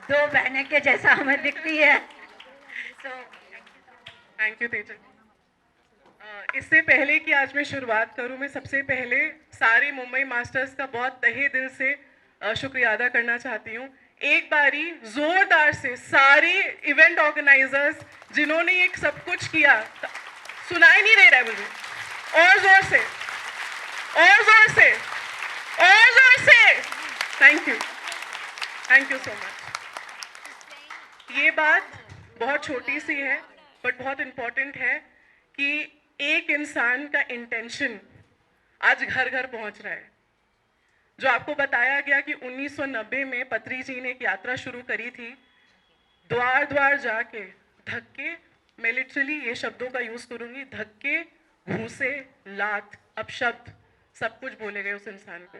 दो बहनें के जैसा हमें दिखती है। So thank you Tejal. इससे पहले कि आज मैं शुरुआत करूं, मैं सबसे पहले सारे मुंबई मास्टर्स का बहुत तहे दिल से शुक्रिया अदा करना चाहती हूं। एक बारी जोरदार से सारे इवेंट ऑर्गेनाइजर्स जिन्होंने ये सब कुछ किया, सुनाई नहीं दे रहा है मुझे, और जोर से, और जोर से, और जोर से, थैंक यू सो मच। ये बात बहुत छोटी सी है बट बहुत इम्पोर्टेंट है कि एक इंसान का इंटेंशन आज घर घर पहुंच रहा है। जो आपको बताया गया कि 1990 में पत्री जी ने एक यात्रा शुरू करी थी, द्वार द्वार जाके धक्के, मैं लिटरली ये शब्दों का यूज करूंगी, धक्के, घूसे, लात, अपशब्द सब कुछ बोले गए उस इंसान को।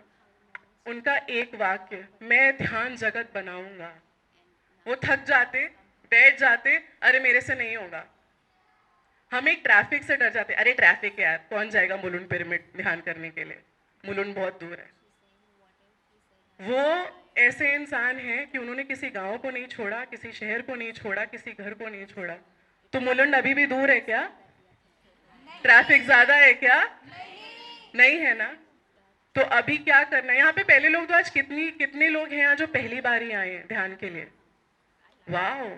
उनका एक वाक्य, मैं ध्यान जगत बनाऊंगा। वो थक जाते, बैठ जाते, अरे मेरे से नहीं होगा। हम एक ट्रैफिक से डर जाते, अरे ट्रैफिक है यार, कौन जाएगा मुलुंड पिरामिड ध्यान करने के लिए, मुलुंड बहुत दूर है। वो ऐसे इंसान हैं कि उन्होंने किसी गांव को नहीं छोड़ा, किसी शहर को नहीं छोड़ा, किसी घर को नहीं छोड़ा। तो मुलुंड अभी भी दूर है क्या? ट्रैफिक ज्यादा है क्या? नहीं है ना? तो अभी क्या करना है? यहाँ पे पहले लोग तो आज कितने लोग हैं यहाँ जो पहली बार ही आए हैं ध्यान के लिए? वाओ!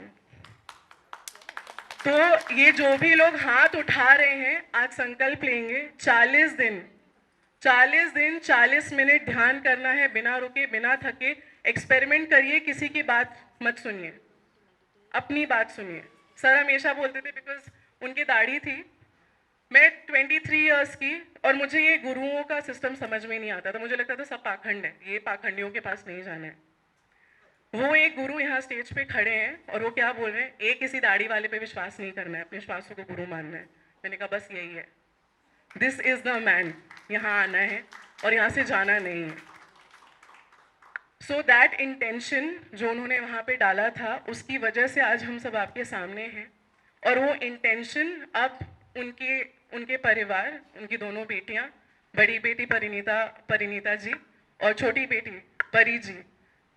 तो ये जो भी लोग हाथ उठा रहे हैं, आज संकल्प लेंगे 40 दिन 40 मिनट ध्यान करना है, बिना रुके, बिना थके। एक्सपेरिमेंट करिए, किसी की बात मत सुनिए, अपनी बात सुनिए। सर हमेशा बोलते थे, बिकॉज उनकी दाढ़ी थी, मैं 23 इयर्स की, और मुझे ये गुरुओं का सिस्टम समझ में नहीं आता था। मुझे लगता था सब पाखंड है, ये पाखंडियों के पास नहीं जाना है। वो एक गुरु यहाँ स्टेज पे खड़े हैं और वो क्या बोल रहे हैं, एक किसी दाढ़ी वाले पे विश्वास नहीं करना है, अपने विश्वासों को गुरु मानना है। मैंने कहा बस यही है, दिस इज द मैन। यहाँ आना है और यहाँ से जाना नहीं है। सो दैट इंटेंशन जो उन्होंने वहाँ पे डाला था, उसकी वजह से आज हम सब आपके सामने हैं। और वो इंटेंशन अब उनके परिवार, उनकी दोनों बेटियाँ, बड़ी बेटी परिणीता जी और छोटी बेटी परी जी,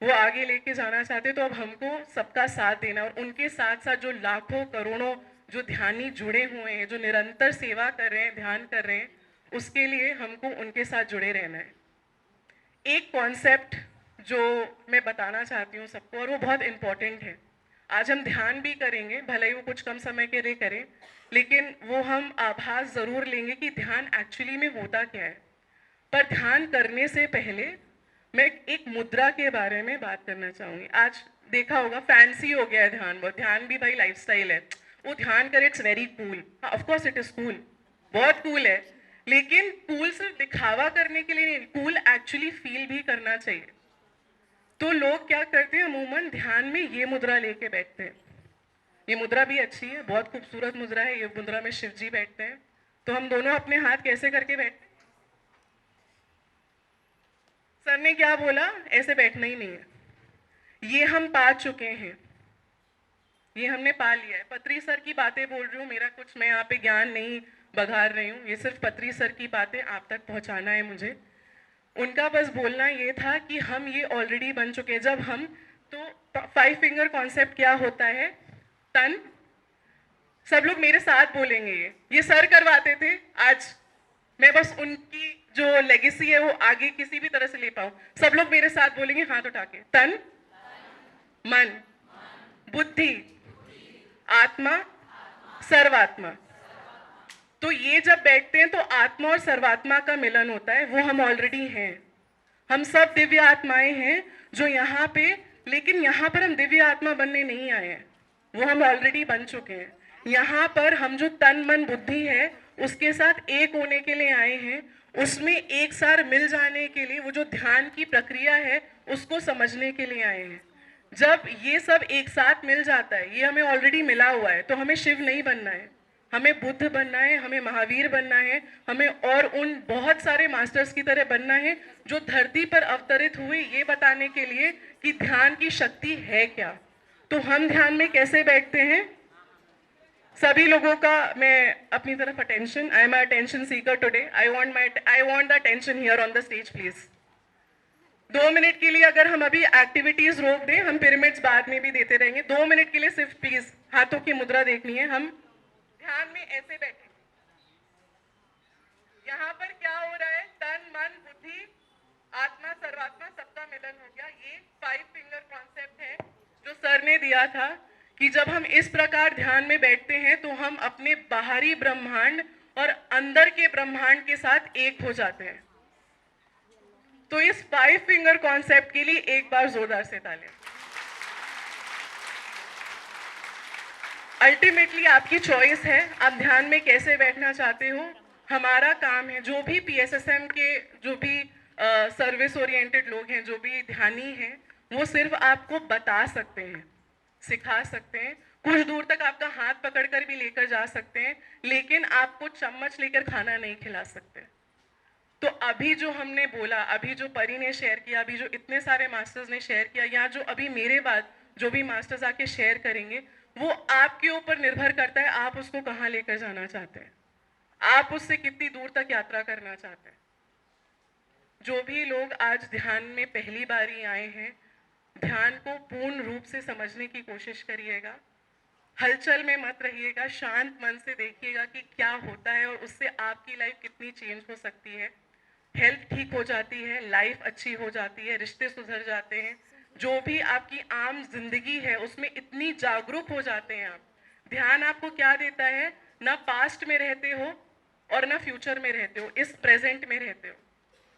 वो आगे लेके जाना चाहते। तो अब हमको सबका साथ देना, और उनके साथ साथ जो लाखों करोड़ों जो ध्यानी जुड़े हुए हैं, जो निरंतर सेवा कर रहे हैं, ध्यान कर रहे हैं, उसके लिए हमको उनके साथ जुड़े रहना है। एक कॉन्सेप्ट जो मैं बताना चाहती हूँ सबको, और वो बहुत इम्पोर्टेंट है। आज हम ध्यान भी करेंगे, भले ही वो कुछ कम समय के लिए करें, लेकिन वो हम आभास ज़रूर लेंगे कि ध्यान एक्चुअली में होता क्या है। पर ध्यान करने से पहले मैं एक मुद्रा के बारे में बात करना चाहूँगी। आज देखा होगा फैंसी हो गया है ध्यान, बहुत ध्यान भी भाई लाइफस्टाइल है। वो ध्यान करे, इट्स वेरी कूल। हाँ, of course it is cool, बहुत कूल है, लेकिन कूल सिर्फ दिखावा करने के लिए नहीं, कूल एक्चुअली फील भी करना चाहिए। तो लोग क्या करते हैं, अमूमन ध्यान में ये मुद्रा लेके बैठते हैं। ये मुद्रा भी अच्छी है, बहुत खूबसूरत मुद्रा है। ये मुद्रा में शिव जी बैठते हैं। तो हम दोनों अपने हाथ कैसे करके बैठते हैं? सर ने क्या बोला, ऐसे बैठना ही नहीं है। ये हम पा चुके हैं, ये हमने पा लिया है। पत्री सर की बातें बोल रही हूँ, मेरा कुछ, मैं यहाँ पे ज्ञान नहीं बघार रही हूँ, ये सिर्फ पत्री सर की बातें आप तक पहुँचाना है मुझे। उनका बस बोलना ये था कि हम ये ऑलरेडी बन चुके हैं। जब हम, तो 5 फिंगर कॉन्सेप्ट क्या होता है, तन, सब लोग मेरे साथ बोलेंगे। ये सर करवाते थे, आज मैं बस उनकी जो लेगेसी है वो आगे किसी भी तरह से ले पाऊं। सब लोग मेरे साथ बोलेंगे हाथ उठा के, तन, मन, बुद्धि, आत्मा, सर्वात्मा। तो ये जब बैठते हैं तो आत्मा और सर्वात्मा का मिलन होता है, वो हम ऑलरेडी हैं। हम सब दिव्य आत्माएं हैं जो यहाँ पे, लेकिन यहाँ पर हम दिव्य आत्मा बनने नहीं आए हैं, वो हम ऑलरेडी बन चुके हैं। यहाँ पर हम जो तन मन बुद्धि है उसके साथ एक होने के लिए आए हैं, उसमें एक साथ मिल जाने के लिए, वो जो ध्यान की प्रक्रिया है उसको समझने के लिए आए हैं। जब ये सब एक साथ मिल जाता है, ये हमें ऑलरेडी मिला हुआ है, तो हमें शिव नहीं बनना है, हमें बुद्ध बनना है, हमें महावीर बनना है, हमें और उन बहुत सारे मास्टर्स की तरह बनना है जो धरती पर अवतरित हुए ये बताने के लिए कि ध्यान की शक्ति है क्या। तो हम ध्यान में कैसे बैठते हैं, सभी लोगों का मैं अपनी तरफ attention, I am attention seeker today, I want the attention here on the stage please. 2 minute के लिए अगर हम अभी एक्टिविटीज रोक दें, हम पिरामिड्स बाद में भी देते रहेंगे। 2 मिनट के लिए सिर्फ प्लीज हाथों की मुद्रा देखनी है। हम ध्यान में ऐसे बैठे, यहाँ पर क्या हो रहा है, तन मन बुद्धि आत्मा सर्वात्मा सबका मिलन हो गया। ये 5 फिंगर कॉन्सेप्ट है जो सर ने दिया था कि जब हम इस प्रकार ध्यान में बैठते हैं तो हम अपने बाहरी ब्रह्मांड और अंदर के ब्रह्मांड के साथ एक हो जाते हैं। तो इस 5 फिंगर कॉन्सेप्ट के लिए एक बार जोरदार से तालियां। अल्टीमेटली आपकी चॉइस है, आप ध्यान में कैसे बैठना चाहते हो। हमारा काम है, जो भी PSSM के जो भी सर्विस ओरिएंटेड लोग हैं, जो भी ध्यानी हैं, वो सिर्फ आपको बता सकते हैं, सिखा सकते हैं, कुछ दूर तक आपका हाथ पकड़कर भी लेकर जा सकते हैं, लेकिन आपको चम्मच लेकर खाना नहीं खिला सकते। तो अभी जो हमने बोला, अभी जो परी ने शेयर किया, अभी जो इतने सारे मास्टर्स ने शेयर किया, या जो अभी मेरे बाद जो भी मास्टर्स आके शेयर करेंगे, वो आपके ऊपर निर्भर करता है आप उसको कहाँ लेकर जाना चाहते हैं, आप उससे कितनी दूर तक यात्रा करना चाहते हैं। जो भी लोग आज ध्यान में पहली बार ही आए हैं, ध्यान को पूर्ण रूप से समझने की कोशिश करिएगा, हलचल में मत रहिएगा, शांत मन से देखिएगा कि क्या होता है और उससे आपकी लाइफ कितनी चेंज हो सकती है। हेल्थ ठीक हो जाती है, लाइफ अच्छी हो जाती है, रिश्ते सुधर जाते हैं, जो भी आपकी आम जिंदगी है उसमें इतनी जागरूक हो जाते हैं आप। ध्यान आपको क्या देता है, ना पास्ट में रहते हो और ना फ्यूचर में रहते हो, इस प्रेजेंट में रहते हो,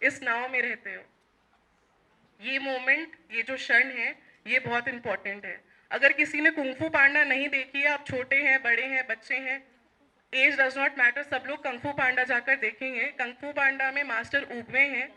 इस नाव में रहते हो। ये मोमेंट, ये जो क्षण है, ये बहुत इंपॉर्टेंट है। अगर किसी ने कुंफू पांडा नहीं देखी है, आप छोटे हैं, बड़े हैं, बच्चे हैं, एज डज नॉट मैटर, सब लोग कंफू पांडा जाकर देखेंगे। कंफू पांडा में मास्टर उगवे हैं,